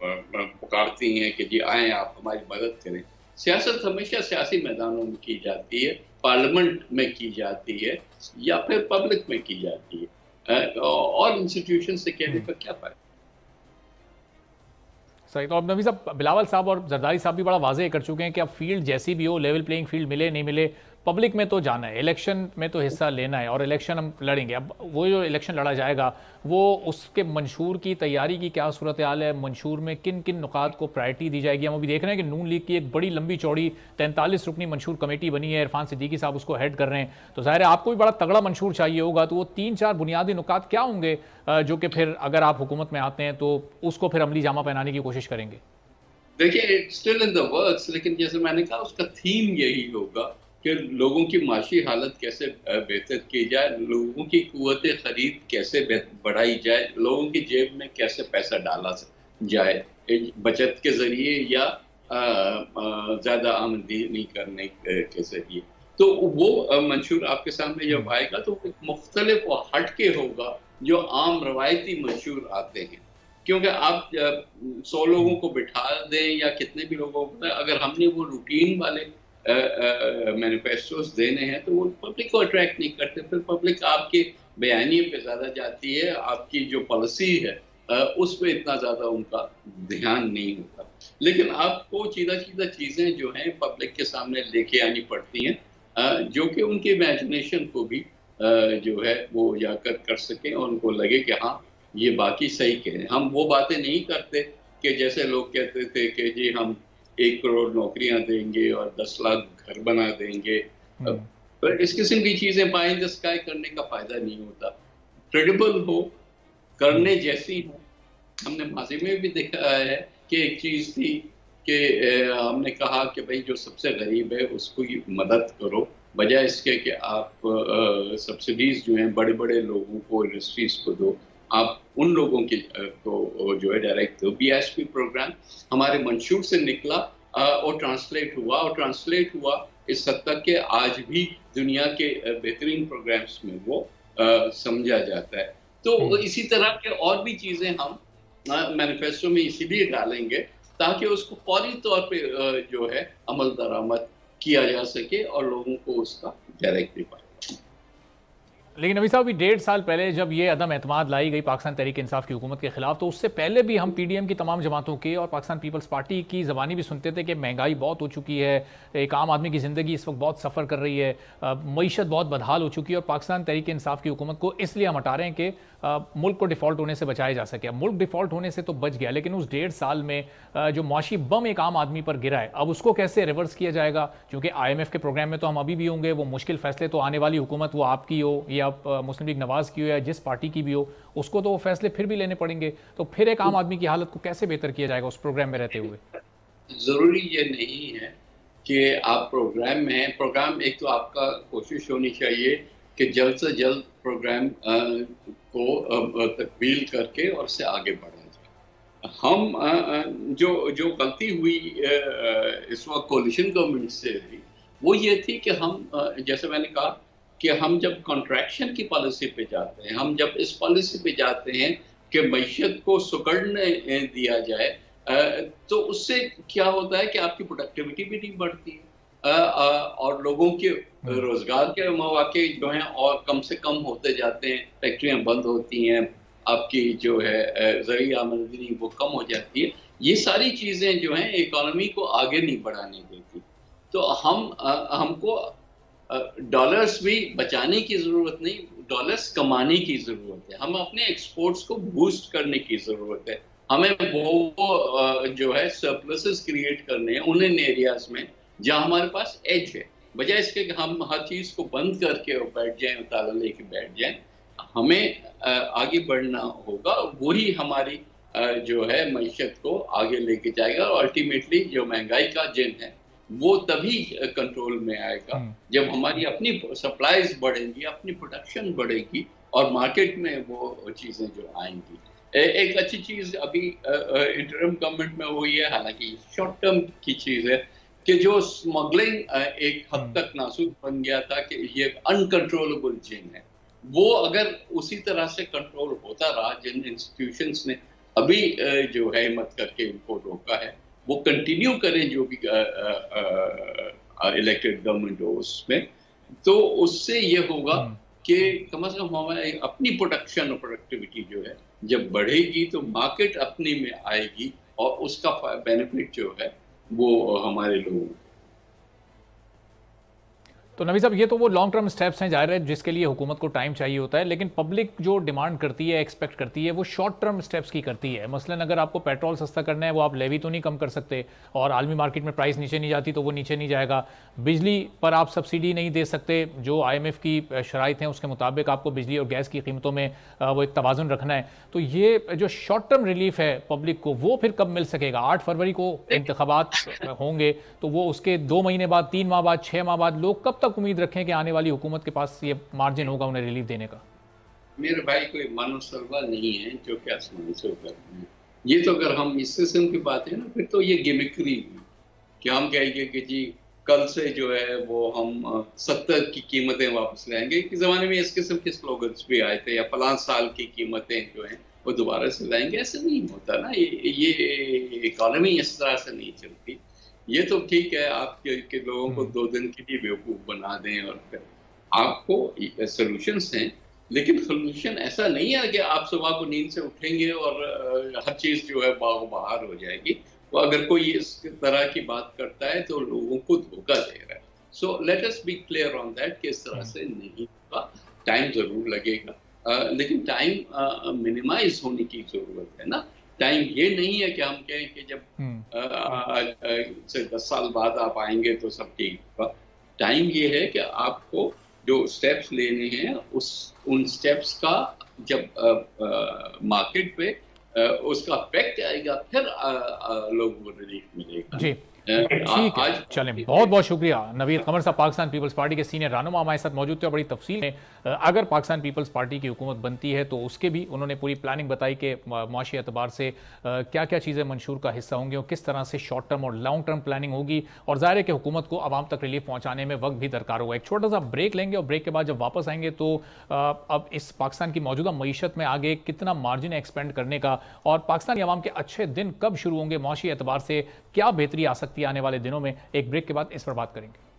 पुकारती हैं कि जी आए आप हमारी मदद करें। सियासत हमेशा सियासी मैदानों में की जाती है, पार्लियामेंट में की जाती है या फिर पब्लिक में की जाती है, और इंस्टीट्यूशन से कहने का क्या फायदा। सही। तो अब नबी साहब, बिलावल साहब और जरदारी साहब भी बड़ा वाज़ेह कर चुके हैं कि अब फील्ड जैसी भी हो, लेवल प्लेइंग फील्ड मिले नहीं मिले, पब्लिक में तो जाना है, इलेक्शन में तो हिस्सा लेना है और इलेक्शन हम लड़ेंगे। अब वो जो इलेक्शन लड़ा जाएगा वो उसके मंशूर की तैयारी की क्या सूरत हाल है? मंशूर में किन किन नुकात को प्रायोरिटी दी जाएगी? हम अभी देख रहे हैं कि नून लीग की एक बड़ी लंबी चौड़ी 43 रुकनी मंशूर कमेटी बनी है, इरफान सिद्दीकी साहब उसको हेड कर रहे हैं, तो ज़ाहिर है आपको भी बड़ा तगड़ा मंशूर चाहिए होगा। तो वो 3-4 बुनियादी नुकात क्या होंगे जो कि फिर अगर आप हुकूमत में आते हैं तो उसको फिर अमली जामा पहनाने की कोशिश करेंगे? देखिए, स्टिल इन द वर्क्स, लेकिन जैसे मैंने कहा उसका थीम यही होगा कि लोगों की माशी हालत कैसे बेहतर की जाए, लोगों की कुव्वत खरीद कैसे बढ़ाई जाए, लोगों की जेब में कैसे पैसा डाला जाए, बचत के जरिए या ज्यादा आमदनी करने के जरिए। तो वो मंशूर आपके सामने जब आएगा तो मुख्तलिफ व हटके होगा जो आम रवायती मंशूर आते हैं। क्योंकि आप 100 लोगों को बिठा दें या कितने भी लोगों को, अगर हमने वो रूटीन वाले मैनिफेस्टोस देने हैं तो वो पब्लिक को अट्रैक्ट नहीं करते। फिर पब्लिक आपके बयानिए पे ज्यादा जाती है, आपकी जो पॉलिसी है उस पर इतना ज्यादा उनका ध्यान नहीं होता। लेकिन आपको सीधा सीधा चीजें जो हैं पब्लिक के सामने लेके आनी पड़ती हैं जो कि उनकी इमेजिनेशन को भी जो है वो उजागर कर सकें और उनको लगे कि हाँ ये बाकी सही कह रहे हैं। हम वो बातें नहीं करते कि जैसे लोग कहते थे कि जी हम 1 करोड़ नौकरियां देंगे और 10 लाख घर बना देंगे। पर इस किस्म की चीजें पाए द स्काई करने का फायदा नहीं होता। क्रेडिबल हो, करने जैसी हो। हमने माजी में भी देखा है कि एक चीज थी कि हमने कहा कि भाई जो सबसे गरीब है उसको मदद करो, बजाय इसके कि आप सब्सिडीज जो हैं बड़े बड़े लोगों को, इंडस्ट्रीज को दो, आप उन लोगों की को जो है डायरेक्ट दो। BSP प्रोग्राम हमारे मंशूर से निकला और ट्रांसलेट हुआ इस हद तक कि आज भी दुनिया के बेहतरीन प्रोग्राम्स में वो समझा जाता है। तो इसी तरह के और भी चीजें हम मैनिफेस्टो में इसीलिए डालेंगे ताकि उसको फौरी तौर पे जो है अमल दरामद किया जा सके और लोगों को उसका डायरेक्ट भी पाए। लेकिन नबी साहब, 1.5 साल पहले जब ये अदम एतमाद लाई गई पाकिस्तान तहरीक इंसाफ की हुकूमत के खिलाफ, तो उससे पहले भी हम PDM की तमाम जमातों के और पाकिस्तान पीपल्स पार्टी की ज़बानी भी सुनते थे कि महंगाई बहुत हो चुकी है, एक आम आदमी की ज़िंदगी इस वक्त बहुत सफ़र कर रही है, मईशत बहुत बदहाल हो चुकी है और पाकिस्तान तहरीक इंसाफ की हुकूमत को इसलिए हम हटा रहे हैं कि मुल्क को डिफ़ॉल्ट होने से बचाया जा सके। मुल्क डिफ़ॉल्ट होने से तो बच गया, लेकिन उस 1.5 साल में जो मुआशी बम एक आम आदमी पर गिरा है, अब उसको कैसे रिवर्स किया जाएगा? क्योंकि IMF के प्रोग्राम में तो हम अभी भी होंगे, वो मुश्किल फैसले तो आने वाली हुकूमत, वो आपकी हो या मुस्लिम लीग नवाज की हो या जिस पार्टी की भी हो, उसको तो वो फैसले फिर भी लेने पड़ेंगे। तो फिर एक आम आदमी की हालत को कैसे बेहतर किया जाएगा उस प्रोग्राम में रहते हुए? जरूरी ये नहीं है कि आप प्रोग्राम में हैं। प्रोग्राम एक तो आपका कोशिश होनी चाहिए कि जल्द से जल्द प्रोग्राम को तकमील करके और उससे आगे बढ़ा जाए। हम जो गलती हुई इस वक्त कोलिशन गवर्नमेंट से हुई वो ये थी कि हम जैसे मैंने कहा कि हम जब कॉन्ट्रैक्शन की पॉलिसी पे जाते हैं, हम जब इस पॉलिसी पे जाते हैं कि मईशत को सुकड़ने दिया जाए, तो उससे क्या होता है कि आपकी प्रोडक्टिविटी भी नहीं बढ़ती है और लोगों के रोजगार के मौके जो हैं और कम से कम होते जाते हैं, फैक्ट्रियां बंद होती हैं, आपकी जो है ज़रूरी आमदनी वो कम हो जाती है। ये सारी चीज़ें जो हैं इकोनॉमी को आगे नहीं बढ़ाने देती। तो हमको डॉलर्स भी बचाने की ज़रूरत नहीं, डॉलर्स कमाने की ज़रूरत है। हम अपने एक्सपोर्ट्स को बूस्ट करने की ज़रूरत है। हमें वो जो है सरप्लसेस क्रिएट करने हैं उन एरियाज में जहाँ हमारे पास एज है, बजाय इसके हम हर चीज़ को बंद करके और बैठ जाएं, ताला लेके बैठ जाएं। हमें आगे बढ़ना होगा, वही हमारी जो है मईशत को आगे लेके जाएगा और अल्टीमेटली जो महंगाई का जिन है वो तभी कंट्रोल में आएगा जब हमारी अपनी सप्लाईज बढ़ेंगी, अपनी प्रोडक्शन बढ़ेगी और मार्केट में वो चीज़ें जो आएंगी। एक अच्छी चीज़ अभी इंटरिम गवर्नमेंट में हुई है, हालांकि शॉर्ट टर्म की चीज़ है, कि जो स्मगलिंग एक हद तक नासूक बन गया था कि ये अनकंट्रोलेबल जिन है, वो अगर उसी तरह से कंट्रोल होता रहा, जिन इंस्टीट्यूशंस ने अभी जो है हिम्मत करके इनको रोका है वो कंटिन्यू करें जो भी इलेक्टेड गवर्नमेंट हो उसमें, तो उससे ये होगा कि कम से कम हमारी अपनी प्रोडक्शन और प्रोडक्टिविटी जो है जब बढ़ेगी तो मार्केट अपनी में आएगी और उसका बेनिफिट जो है वो हमारे लोगों। तो नबी साहब, ये तो वो लॉन्ग टर्म स्टेप्स हैं, जाहिर है जिसके लिए हुकूमत को टाइम चाहिए होता है, लेकिन पब्लिक जो डिमांड करती है, एक्सपेक्ट करती है, वो शॉर्ट टर्म स्टेप्स की करती है। मसलन अगर आपको पेट्रोल सस्ता करना है, वो आप लेवी तो नहीं कम कर सकते और आलमी मार्केट में प्राइस नीचे नहीं जाती तो वो नीचे नहीं जाएगा। बिजली पर आप सब्सिडी नहीं दे सकते, जो IMF की शराइत हैं उसके मुताबिक आपको बिजली और गैस की कीमतों में वो एक तवाज़ुन रखना है। तो ये जो शॉर्ट टर्म रिलीफ है पब्लिक को, वो फिर कब मिल सकेगा? 8 फरवरी को इंतखाबात होंगे, तो वो उसके 2 महीने बाद, 3 माह बाद, 6 माह बाद लोग कब तक उम्मीद रखें कि आने वाली हुकूमत के पास ये मार्जिन होगा उन्हें रिलीफ देने का? मेरे भाई कोई मानवसरवा नहीं है जो कि आसमान से उतर रहे हैं। ये तो अगर हम इस किस्म की बात है ना, फिर तो ये गिमिक्री हुई। कि हम कहेंगे कि जी कल से जो है वो हम 70 की कीमतें वापस लाएंगे। कि ज़माने में इस किस्म के स्लोगन्स भी आए थे, या फलां साल की कीमतें जो हैं वो दोबारा से लाएंगे। ऐसे नहीं होता ना, ये इकॉनमी इस तरह से नहीं चलती। ये तो ठीक है आप के लोगों को 2 दिन के लिए बेवकूफ़ बना दें और फिर आपको सोल्यूशंस हैं, लेकिन सोल्यूशन ऐसा नहीं है कि आप सुबह को नींद से उठेंगे और हर चीज़ जो है बाहर हो जाएगी। तो अगर कोई इस तरह की बात करता है तो लोगों को धोखा दे रहा है। So let us B clear on that कि इस तरह से नहीं होगा, टाइम ज़रूर लगेगा, लेकिन टाइम मिनिमाइज होने की ज़रूरत है ना। टाइम ये नहीं है कि हम कहें कि जब से 10 साल बाद आप आएंगे तो सब ठीक होगा। टाइम ये है कि आपको जो स्टेप्स लेने हैं उन स्टेप्स का जब मार्केट पे उसका इफेक्ट आएगा फिर लोगों को रिलीफ मिलेगा। जी ठीक है, चलें, बहुत बहुत शुक्रिया। नवीद कमर साहब पाकिस्तान पीपल्स पार्टी के सीनियर रहनुमा हमारे साथ मौजूद थे और बड़ी तफसील में अगर पाकिस्तान पीपल्स पार्टी की हुकूमत बनती है तो उसके भी उन्होंने पूरी प्लानिंग बताई कि माशी एतबार से क्या क्या चीज़ें मंशूर का हिस्सा होंगी और किस तरह से शॉर्ट टर्म और लॉन्ग टर्म प्लानिंग होगी, और ज़ाहिर है कि हुकूमत को आवाम तक रिलीफ पहुँचाने में वक्त भी दरकार होगा। एक छोटा सा ब्रेक लेंगे और ब्रेक के बाद जब वापस आएंगे तो अब इस पाकिस्तान की मौजूदा मईशत में आगे कितना मार्जिन एक्सपेंड करने का और पाकिस्तानी आवाम के अच्छे दिन कब शुरू होंगे, माशी एतबार से क्या बेहतरी आ सकती है आने वाले दिनों में, एक ब्रेक के बाद इस पर बात करेंगे।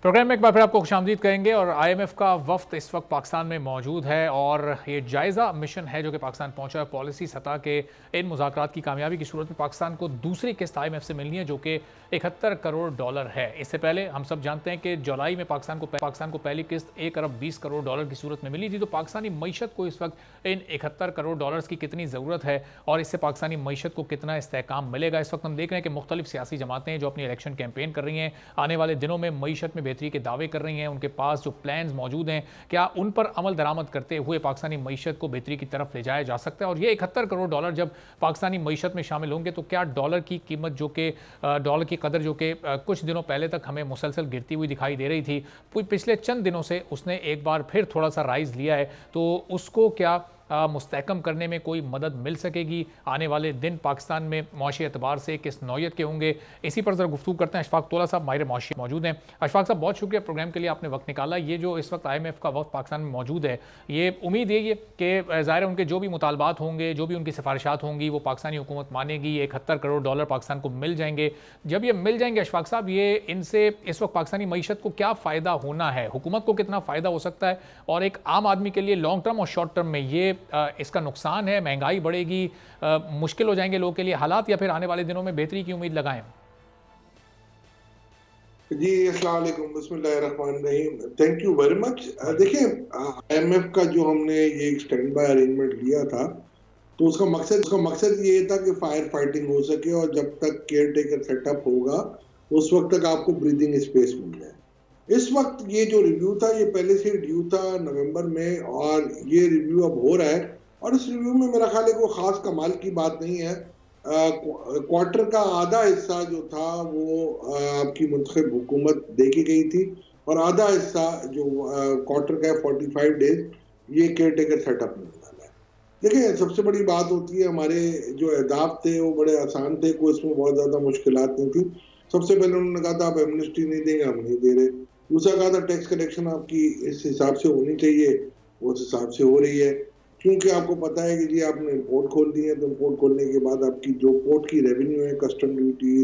प्रोग्राम में एक बार फिर आपको खुशामदीद कहेंगे और IMF का वफ्द इस वक्त पाकिस्तान में मौजूद है और ये जायज़ा मिशन है जो कि पाकिस्तान पहुंचा है। पॉलिसी सतह के इन मुज़ाकरात की कामयाबी की सूरत में पाकिस्तान को दूसरी किस्त IMF से मिलनी है जो कि 71 करोड़ डॉलर है। इससे पहले हम सब जानते हैं कि जुलाई में पाकिस्तान को पहली किस्त 1 अरब 20 करोड़ डॉलर की सूरत में मिली थी। तो पाकिस्तानी मईशत को इस वक्त इन 71 करोड़ डॉलर्स की कितनी ज़रूरत है और इससे पाकिस्तानी मईशत को कितना इस्तेहकाम मिलेगा। इस वक्त हम देख रहे हैं कि मुख्तलिफ सियासी जमातें जो अपनी इलेक्शन कैंपेन कर रही हैं आने वाले दिनों में मईशत में बेहतरी के दावे कर रही हैं, उनके पास जो प्लान्स मौजूद हैं क्या उन पर अमल दरामद करते हुए पाकिस्तानी मईशत को बेहतरी की तरफ ले जाया जा सकता है। और ये 71 करोड़ डॉलर जब पाकिस्तानी मईशत में शामिल होंगे तो क्या डॉलर की कीमत जो कि डॉलर की कदर जो कि कुछ दिनों पहले तक हमें मुसलसल गिरती हुई दिखाई दे रही थी, पिछले चंद दिनों से उसने एक बार फिर थोड़ा सा राइज लिया है, तो उसको क्या मुस्तहकम करने में कोई मदद मिल सकेगी। आने वाले दिन पाकिस्तान में माशी एतबार से किस नौयत के होंगे, इसी पर ज़रा गुफ्तगू करते हैं। अशफाक तोला साहब माहिर माशी मौजूद हैं। अशफाक साहब बहुत शुक्रिया प्रोग्राम के लिए आपने वक्त निकाला। ये जो इस वक्त IMF का वक्त पाकिस्तान में मौजूद है, ये उम्मीद यही है कि ज़ाहिर उनके जो भी मुतालबात होंगे, जो भी उनकी सिफारिशात होंगी वो पाकिस्तानी हुकूमत मानेगी। 71 करोड़ डॉलर पाकिस्तान को मिल जाएंगे। जब ये मिल जाएंगे अशफाक साहब, ये इनसे इस वक्त पाकिस्तानी मईशत को क्या फ़ायदा होना है, हुकूमत को कितना फ़ायदा हो सकता है और एक आम आदमी के लिए लॉन्ग टर्म और शॉर्ट टर्म में ये इसका नुकसान है, महंगाई बढ़ेगी, मुश्किल हो जाएंगे लोगों के लिए हालात, या फिर आने वाले दिनों में बेहतरी की उम्मीद लगाएं? जी अस्सलाम वालेकुम, बिस्मिल्लाहिर्रहमानिर्रहीम, थैंक यू वेरी मच। देखिए IMF का जो हमने ये स्टैंड बाय अरेंजमेंट लिया था तो उसका मकसद ये था कि फायर फाइटिंग हो सके और जब तक केयर टेकर सेटअप होगा उस वक्त तक आपको ब्रीदिंग स्पेस मिल जाए। इस वक्त ये जो रिव्यू था ये पहले से ड्यू था नवंबर में और ये रिव्यू अब हो रहा है और इस रिव्यू में मेरा ख्याल है कोई खास कमाल की बात नहीं है। क्वार्टर का आधा हिस्सा जो था वो आपकी मुंतखब हुकूमत दे के गई थी और आधा हिस्सा जो क्वार्टर का 45 डेज ये केयर टेकर सेटअप में वाला है। देखिए सबसे बड़ी बात होती है हमारे जो अहदाफ थे वो बड़े आसान थे, कोई इसमें बहुत ज़्यादा मुश्किलात नहीं थी। सबसे पहले उन्होंने कहा था आप एमनेस्टी नहीं देंगे, हम नहीं दे रहे। दूसरा कहा था टैक्स कलेक्शन आपकी इस हिसाब से होनी चाहिए, उस हिसाब से हो रही है, क्योंकि आपको पता है कि जी आपने पोर्ट खोल दी है तो पोर्ट खोलने के बाद आपकी जो पोर्ट की रेवेन्यू है, कस्टम ड्यूटी,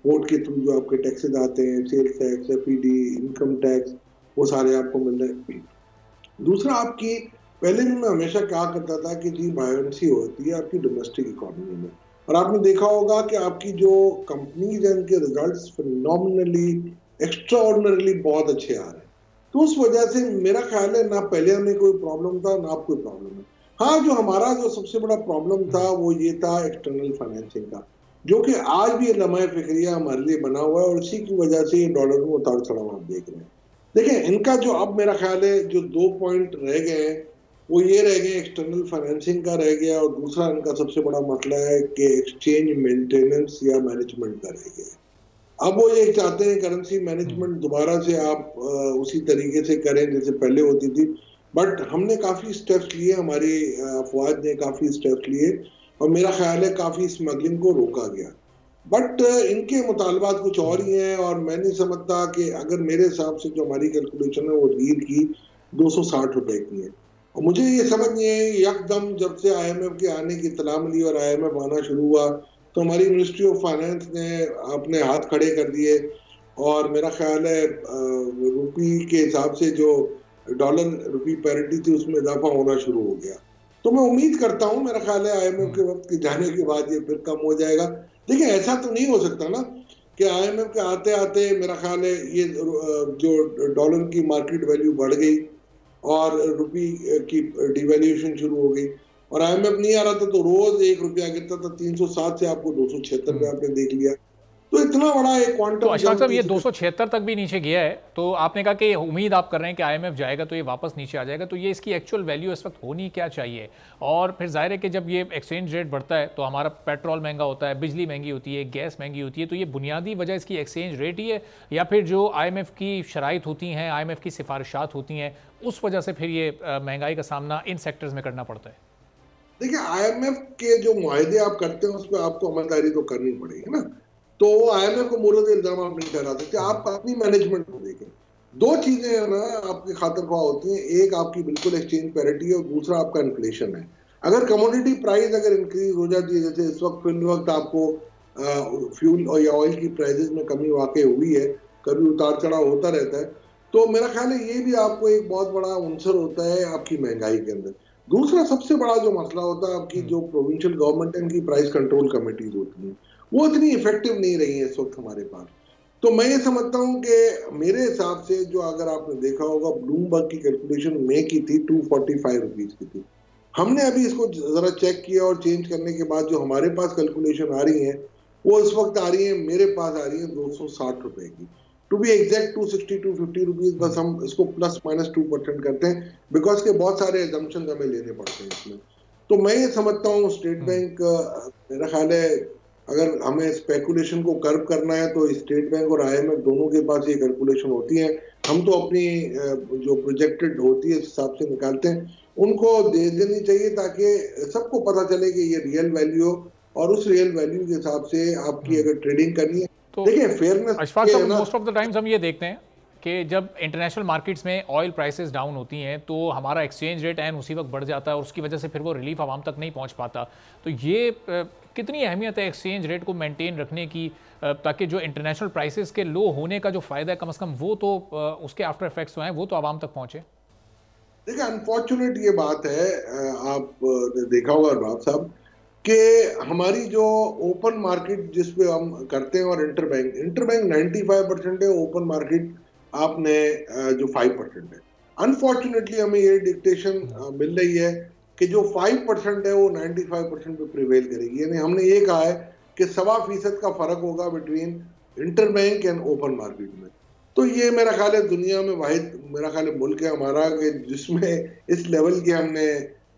पोर्ट के थ्रू जो आपके टैक्सेस आते हैं, sales tax, FED, income tax, वो सारे आपको मिल रहे हैं। दूसरा आपकी पहले भी मैं हमेशा कहा करता था कि जी बायोंसी होती है आपकी डोमेस्टिक इकोनॉमी में और आपने देखा होगा कि आपकी जो कंपनीज हैं उनके रिजल्ट्स फिनोमिनली एक्स्ट्राऑर्डिनरीली बहुत अच्छे आ रहे हैं। तो उस वजह से मेरा ख्याल है ना पहले हमें कोई प्रॉब्लम था ना कोई प्रॉब्लम है। हाँ, जो हमारा जो सबसे बड़ा प्रॉब्लम था वो ये था एक्सटर्नल फाइनेंसिंग का, जो कि आज भी लम्हा फिक्रिया हमारे लिए बना हुआ है और इसी की वजह से ये डॉलर में उतार चढ़ाव आप देख रहे हैं। देखिए इनका जो अब मेरा ख्याल है जो 2 पॉइंट रह गए हैं वो ये रह गए, एक्सटर्नल फाइनेंसिंग का रह गया और दूसरा इनका सबसे बड़ा मसला है कि एक्सचेंज मेंटेनेंस या मैनेजमेंट का रह गया। अब वो ये चाहते हैं करेंसी मैनेजमेंट दोबारा से आप उसी तरीके से करें जैसे पहले होती थी। बट हमने काफी स्टेप्स लिए, हमारी अफवाज ने काफी स्टेप्स लिए और मेरा ख्याल है काफी स्मगलिंग को रोका गया। बट इनके मुतालबात कुछ और ही हैं और मैं नहीं समझता कि अगर मेरे हिसाब से जो हमारी कैलकुलेशन है वो रील की 260 रुपए की है। और मुझे ये समझ नहीं है, यकदम जब से IMF के आने की इत्तला मिली और IMF आना शुरू हुआ तो हमारी मिनिस्ट्री ऑफ फाइनेंस ने अपने हाथ खड़े कर दिए और मेरा ख्याल है रुपी के हिसाब से जो डॉलर रुपी पैरिटी थी उसमें इजाफा होना शुरू हो गया। तो मैं उम्मीद करता हूँ, मेरा ख्याल है IMF के वक्त के जाने के बाद ये फिर कम हो जाएगा। देखिए ऐसा तो नहीं हो सकता ना कि IMF के आते आते मेरा ख्याल है ये जो डॉलर की मार्केट वैल्यू बढ़ गई और रुपी की डिवैल्यूएशन शुरू हो गई और IMF नहीं आ रहा था तो रोज 1 रुपया गिरता था, 307 से आपको 276 पे आपने देख लिया। तो इतना बड़ा एक क्वांटम। तो अशफाक साहब ये 276 तक भी नीचे गया है, तो आपने कहा कि उम्मीद आप कर रहे हैं कि IMF जाएगा तो ये वापस नीचे आ जाएगा, तो ये इसकी एक्चुअल वैल्यू इस वक्त होनी क्या चाहिए? और फिर जाहिर है कि जब ये एक्सचेंज रेट बढ़ता है तो हमारा पेट्रोल महंगा होता है, बिजली महंगी होती है, गैस महंगी होती है, तो ये बुनियादी वजह इसकी एक्सचेंज रेट ही है या फिर जो IMF की शराइत होती हैं, IMF की सिफारिशात होती हैं, उस वजह से फिर ये महंगाई का सामना इन सेक्टर्स में करना पड़ता है? देखिए IMF के जो मुआहदे आप करते हैं उस पर आपको अमलदारी तो करनी पड़ेगी ना, तो IMF को मुर्द इल्जाम आप नहीं ठहरा सकते। आप अपनी मैनेजमेंट को देखें, दो चीजें है ना आपकी खातिर ख्वाह होती हैं, एक आपकी बिल्कुल एक्सचेंज पैरिटी है और दूसरा आपका इन्फ्लेशन है। अगर कमोडिटी प्राइस अगर इंक्रीज हो जाती है, जैसे इस वक्त फिल वक्त आपको फ्यूल और या ऑयल की प्राइसेस में कमी वाकई हुई है, कभी उतार चढ़ाव होता रहता है, तो मेरा ख्याल है ये भी आपको एक बहुत बड़ा अंसर होता है आपकी महंगाई के अंदर। दूसरा सबसे बड़ा जो मसला होता है आपकी जो प्रोविंशियल गवर्नमेंट है, इनकी प्राइस कंट्रोल कमेटीज होती हैं, वो इतनी इफेक्टिव नहीं रही है इस वक्त हमारे पास। तो मैं ये समझता हूँ कि मेरे हिसाब से जो अगर आपने देखा होगा ब्लूमबर्ग की कैलकुलेशन मई की थी 245 रुपीज की थी। हमने अभी इसको जरा चेक किया और चेंज करने के बाद जो हमारे पास कैलकुलेशन आ रही है वो इस वक्त आ रही है, मेरे पास आ रही है 260 रुपए की, टू बी एग्जैक्ट 250 रुपीज। बस हम इसको +-2% करते हैं बिकॉज के बहुत सारे एजम्पशन हमें लेने पड़ते हैं इसमें। तो मैं ये समझता हूँ स्टेट बैंक, मेरा ख्याल है अगर हमें स्पेकुलेशन को कर्व करना है तो स्टेट बैंक और IMF दोनों के पास ये कैलकुलेशन होती है। हम तो अपनी जो प्रोजेक्टेड होती है इस हिसाब से निकालते हैं, उनको दे देनी चाहिए ताकि सबको पता चले कि ये रियल वैल्यू हो और उस रियल वैल्यू के हिसाब से आपकी अगर ट्रेडिंग करनी है तो देखिए फेयरनेस। अशफाक साहब, मोस्ट ऑफ द टाइम्स हम ये देखते हैं कि जब इंटरनेशनल मार्केट्स में ऑयल प्राइसेस डाउन होती हैं तो हमारा एक्सचेंज रेट एन उसी वक्त बढ़ जाता है और उसकी वजह से फिर वो रिलीफ आवाम तक नहीं पहुंच पाता। तो ये कितनी अहमियत है एक्सचेंज रेट को मेंटेन रखने की ताकि जो इंटरनेशनल प्राइसेस के लो होने का जो फ़ायदा है कम से कम वो तो उसके आफ्टर इफेक्ट्स जो हैं वो तो आवाम तक पहुँचे। देखिए अनफॉर्चुनेट ये बात है, आप देखा होगा राव साहब कि हमारी जो ओपन मार्केट जिस पे हम करते हैं और इंटरबैंक 95% है, ओपन मार्केट आपने जो 5% है। अनफॉर्चुनेटली हमें ये डिक्टेशन मिल रही है कि जो 5% है वो 95% पे प्रिवेल करेगी। यानी हमने ये कहा है कि 1.25% का फर्क होगा between interbank and open market में। तो ये मेरा ख्याल है दुनिया में वाहिद मेरा ख्याल है मुल्क है हमारा कि जिसमें इस लेवल की हमने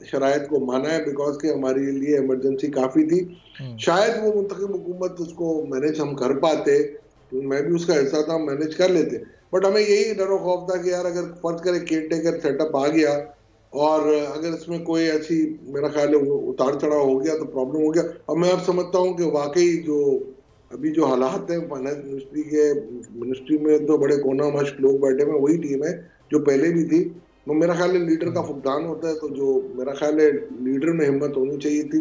शरायत को माना है, बिकॉज के हमारे लिए इमरजेंसी काफी थी। शायद वो मुंतखब हुकूमत उसको मैनेज हम कर पाते, तो मैं भी उसका हिस्सा था, मैनेज कर लेते, बट हमें यही डर और खौफ था कि यार अगर फर्ज करे केयर टेकर सेटअप आ गया और अगर इसमें कोई ऐसी मेरा ख्याल है उतार चढ़ाव हो गया तो प्रॉब्लम हो गया। और मैं अब समझता हूँ कि वाकई जो अभी जो हालात हैं फाइनेंस मिनिस्ट्री में तो बड़े कोना मश्क लोग बैठे हुए, वही टीम है जो पहले भी थी। तो मेरा ख्याल है लीडर का फुकदान होता है, तो जो मेरा ख्याल है लीडर में हिम्मत होनी चाहिए थी,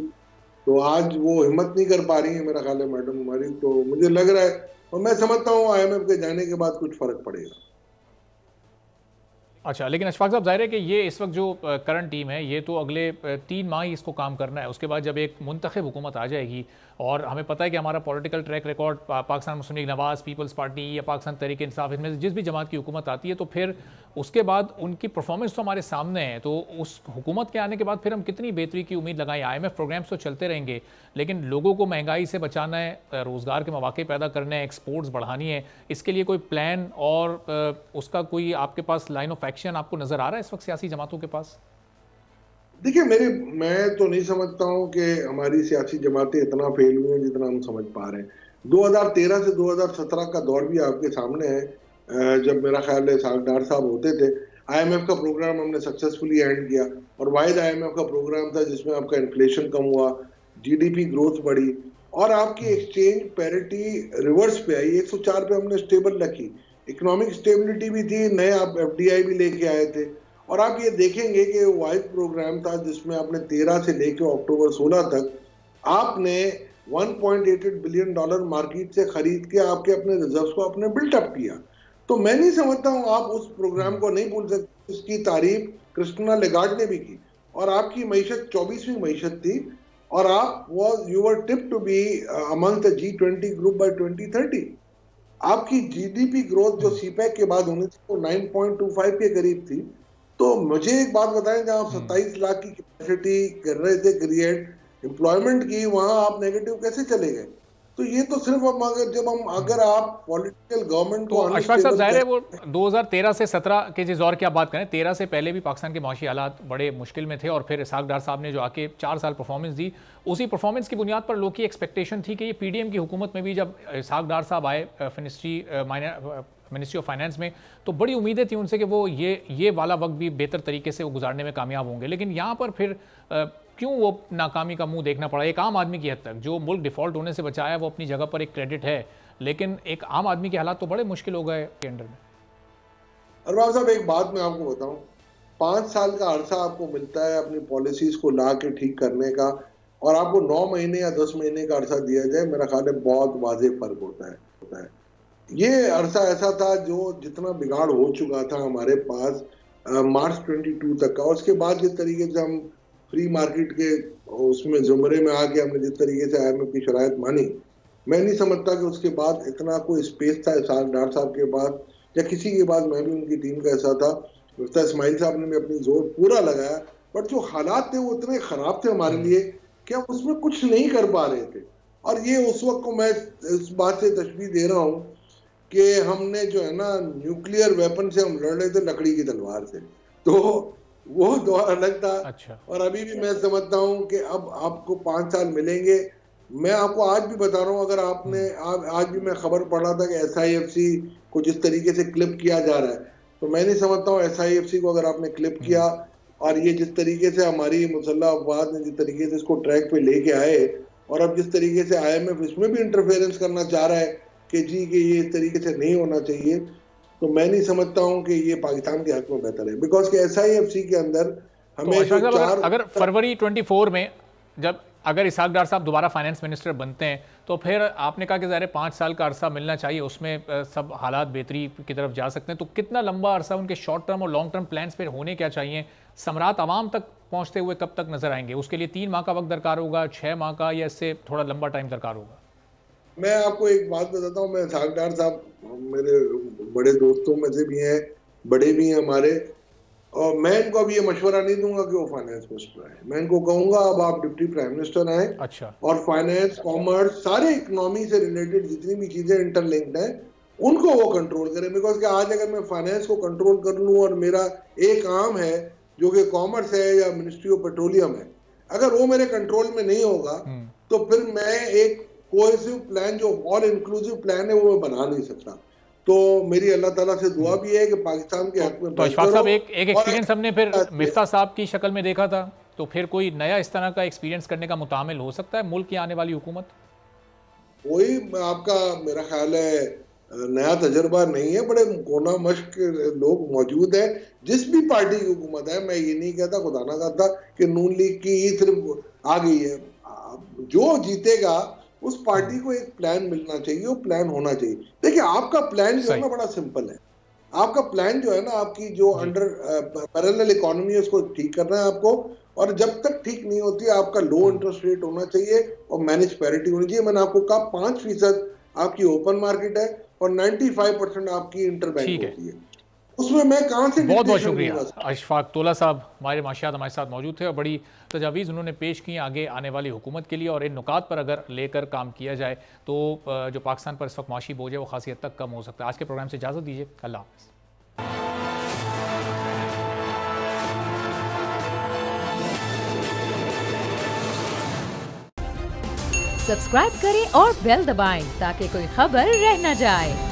तो आज वो हिम्मत नहीं कर पा रही है मेरा ख्याल है मैडम हमारी। तो मुझे लग रहा है और मैं समझता हूँ IMF के जाने के बाद कुछ फर्क पड़ेगा। अच्छा, लेकिन अशफाक साहब जाहिर है कि ये इस वक्त जो करंट टीम है ये तो अगले 3 माह ही इसको काम करना है, उसके बाद जब एक मुंतखब हुकूमत आ जाएगी और हमें पता है कि हमारा पॉलिटिकल ट्रैक रिकॉर्ड पाकिस्तान मुस्लिम लीग नवाज़, पीपल्स पार्टी या पाकिस्तान तहरीक इंसाफ, इनमें जिस भी जमात की हुकूमत आती है तो फिर उसके बाद उनकी परफॉर्मेंस तो हमारे सामने है। तो उस हुकूमत के आने के बाद फिर हम कितनी बेहतरी की उम्मीद लगाएं? IMF प्रोग्राम्स तो चलते रहेंगे लेकिन लोगों को महंगाई से बचाना है, रोज़गार के मौके पैदा करने हैं, एक्सपोर्ट्स बढ़ानी है, इसके लिए कोई प्लान और उसका कोई आपके पास लाइन ऑफ एक्शन आपको नज़र आ रहा है इस वक्त सियासी जमातों के पास? देखिए मैं तो नहीं समझता हूं कि हमारी सियासी जमातें इतना फेल हुई हैं जितना हम समझ पा रहे हैं। 2013 से 2017 का दौर भी आपके सामने है, जब मेरा ख्याल है सागदार साहब होते थे। आईएमएफ का प्रोग्राम हमने सक्सेसफुली एंड किया और वाहिद आईएमएफ का प्रोग्राम था जिसमें आपका इन्फ्लेशन कम हुआ, जीडीपी ग्रोथ बढ़ी और आपकी एक्सचेंज पैरिटी रिवर्स पे आई, 104 पे हमने स्टेबल रखी, इकोनॉमिक स्टेबिलिटी भी थी, नए आप एफडीआई भी लेके आए थे। और आप ये देखेंगे कि वाइड प्रोग्राम था जिसमें आपने 13 से लेकर अक्टूबर 16 तक आपने 1.88 बिलियन डॉलर मार्केट से खरीद के आपके अपने रिजर्व्स को आपने बिल्टअप किया। तो मैं नहीं समझता हूं आप उस प्रोग्राम को नहीं भूल सकते। इसकी तारीफ क्रिस्टिना लेगार्ड ने भी की और आपकी मईशत 24वीं मईशत थी और आप you were tip to be among the G20 group by 2030। आपकी जीडीपी ग्रोथ जो सीपैक के बाद होनी थी वो 9.25 के करीब थी। तो मुझे एक बात बताएं, जहां आप 27 लाख की कैपेसिटी कर रहे थे क्रिएट एम्प्लॉयमेंट की, वहां आप नेगेटिव कैसे चले गए? तो ये तो सिर्फ हम अगर आप पॉलिटिकल गवर्नमेंट को तो अशफाक साहब, जाहिर है वो 2013 से 17 के जिस दौर की आप बात करें, 13 से पहले भी पाकिस्तान के माशी हालात बड़े मुश्किल में थे और फिर इसहाक डार साहब ने जो आके 4 साल परफॉर्मेंस दी, उसी परफॉर्मेंस की बुनियाद पर लोग की एक्सपेक्टेशन थी कि ये पीडीएम की हुकूमत में भी जब इसहाक डार साहब आए मिनिस्ट्री ऑफ फाइनेंस में, तो बड़ी उम्मीदें थी उनसे कि वो ये वाला वक्त भी बेहतर तरीके से वो गुजारने में कामयाब होंगे। लेकिन यहाँ पर फिर क्यों वो नाकामी का मुंह देखना पड़ा? एक आम आदमी की हद तक जो मुल्क डिफॉल्ट होने से बचाया वो अपनी जगह पर एक क्रेडिट है, लेकिन एक आम आदमी के हालात तो बड़े मुश्किल हो गए के अंडर में। अरबाज साहब, एक बात मैं आपको बताऊं, 5 साल का अरसा आपको मिलता है अपनी पॉलिसीज को ला के ठीक करने का, और आपको 9 महीने या 10 महीने का अरसा दिया जाए, मेरा ख्याल है बहुत वाज़ेह फर्क होता है। ये अरसा ऐसा था जो जितना बिगाड़ हो चुका था हमारे पास मार्च 22 तक का, और उसके बाद जिस तरीके से हम फ्री मार्केट के उसमें जुमरे में आके हमने जिस तरीके से आईएमएफ की शरायत मानी, मैं नहीं समझता कि उसके बाद इतना कोई स्पेस था डार साहब के बाद या किसी के बाद। मैं भी उनकी टीम का ऐसा था, मुफ्ता इस्माइल साहब ने भी अपनी जोर पूरा लगाया, बट जो हालात थे वो इतने खराब थे हमारे लिए कि हम उसमें कुछ नहीं कर पा रहे थे। और ये उस वक्त को मैं इस बात से तशबीह दे रहा हूँ कि हमने जो है ना न्यूक्लियर वेपन से हम लड़ रहे थे लकड़ी की तलवार से, तो वो दौर अलग था। अच्छा। और अभी भी मैं समझता हूँ कि अब आपको 5 साल मिलेंगे। मैं आपको आज भी बता रहा हूँ, अगर आपने आज भी मैं खबर पढ़ रहा था कि SIFC को जिस तरीके से क्लिप किया जा रहा है, तो मैं नहीं समझता हूँ SIFC को अगर आपने क्लिप किया और ये जिस तरीके से हमारी मुसल्लह अफवाद ने जिस तरीके से इसको ट्रैक पे लेके आए, और अब जिस तरीके से IMF इसमें भी इंटरफेरेंस करना चाह रहा है कि जी कि ये इस तरीके से नहीं होना चाहिए, तो मैं नहीं समझता हूं कि ये पाकिस्तान के हक में बेहतर है। बिकॉज के SIFC के अंदर हमें तो अगर फरवरी 24 में जब अगर इसहाक डार साहब दोबारा फाइनेंस मिनिस्टर बनते हैं, तो फिर आपने कहा कि ज़ाहिर 5 साल का अरसा मिलना चाहिए, उसमें सब हालात बेहतरी की तरफ जा सकते हैं, तो कितना लंबा अरसा उनके शॉर्ट टर्म और लॉन्ग टर्म प्लान्स पर होने क्या चाहिए? समरात आवाम तक पहुँचते हुए कब तक नजर आएंगे? उसके लिए 3 माह का वक्त दरकार होगा, 6 माह का, या इससे थोड़ा लंबा टाइम दरकार होगा? मैं आपको एक बात बताता हूँ, मैं इसहाक डार साहब मेरे बड़े दोस्तों में से भी हैं, बड़े भी हैं हमारे, और मैं इनको अभी ये मशवरा नहीं दूंगा कि वो फाइनेंस मिनिस्टर आए। मैं इनको कहूंगा अब आप डिप्टी प्राइम मिनिस्टर आए। अच्छा। और फाइनेंस, कॉमर्स, सारे इकोनॉमी से रिलेटेड जितनी भी चीजें इंटरलिंक्ड हैं उनको वो कंट्रोल करें। बिकॉज कि आज अगर मैं फाइनेंस को कंट्रोल कर लूँ और मेरा एक आर्म है जो कि कॉमर्स है या मिनिस्ट्री ऑफ पेट्रोलियम है, अगर वो मेरे कंट्रोल में नहीं होगा तो फिर मैं एक कोहेसिव प्लान जो ऑल इंक्लूसिव प्लान है वो मैं बना नहीं सकता। तो मेरी अल्लाह ताला से दुआ भी है कि पाकिस्तान के हक में। तो अशफाक साहब, एक एक्सपीरियंस हमने फिर मिफ्ता साहब की शक्ल में देखा था, तो फिर कोई नया इस तरह का एक्सपीरियंस करने का मुतामिल हो सकता है मुल्क की आने वाली हुकूमत? वही आपका मेरा ख्याल है नया तजर्बा नहीं है, बड़े कोना मश्क लोग मौजूद हैं जिस भी पार्टी की हुकूमत है। मैं ये नहीं कहता, खुदा ना कहता कि नून लीग की ही सिर्फ आ गई है। जो जीतेगा उस पार्टी को एक प्लान मिलना चाहिए, वो प्लान होना चाहिए। देखिए आपका प्लान जो है ना बड़ा सिंपल है। आपका प्लान जो है ना, आपकी जो अंडर पैरेलल इकोनॉमी है उसको ठीक करना है आपको, और जब तक ठीक नहीं होती आपका लो इंटरेस्ट रेट होना चाहिए और मैनेज पैरिटी होनी चाहिए। मैंने आपको कहा 5% आपकी ओपन मार्केट है और 95% आपकी इंटरबैंक होती है। उसमें मैं कहां से? बहुत बहुत शुक्रिया अशफाक तोला साहब, हमारे माशियात हमारे साथ मौजूद थे और बड़ी तजावीज़ उन्होंने पेश की आगे आने वाली हुकूमत के लिए, और इन नुकात पर अगर लेकर काम किया जाए तो जो पाकिस्तान पर इस वक्त माशी बोझ है वो खासी हद तक कम हो सकता है। आज के प्रोग्राम से इजाज़त दीजिए, अल्लाह हाफ़िज़। सब्सक्राइब करें और बेल दबाएं ताकि कोई खबर रह न जाए।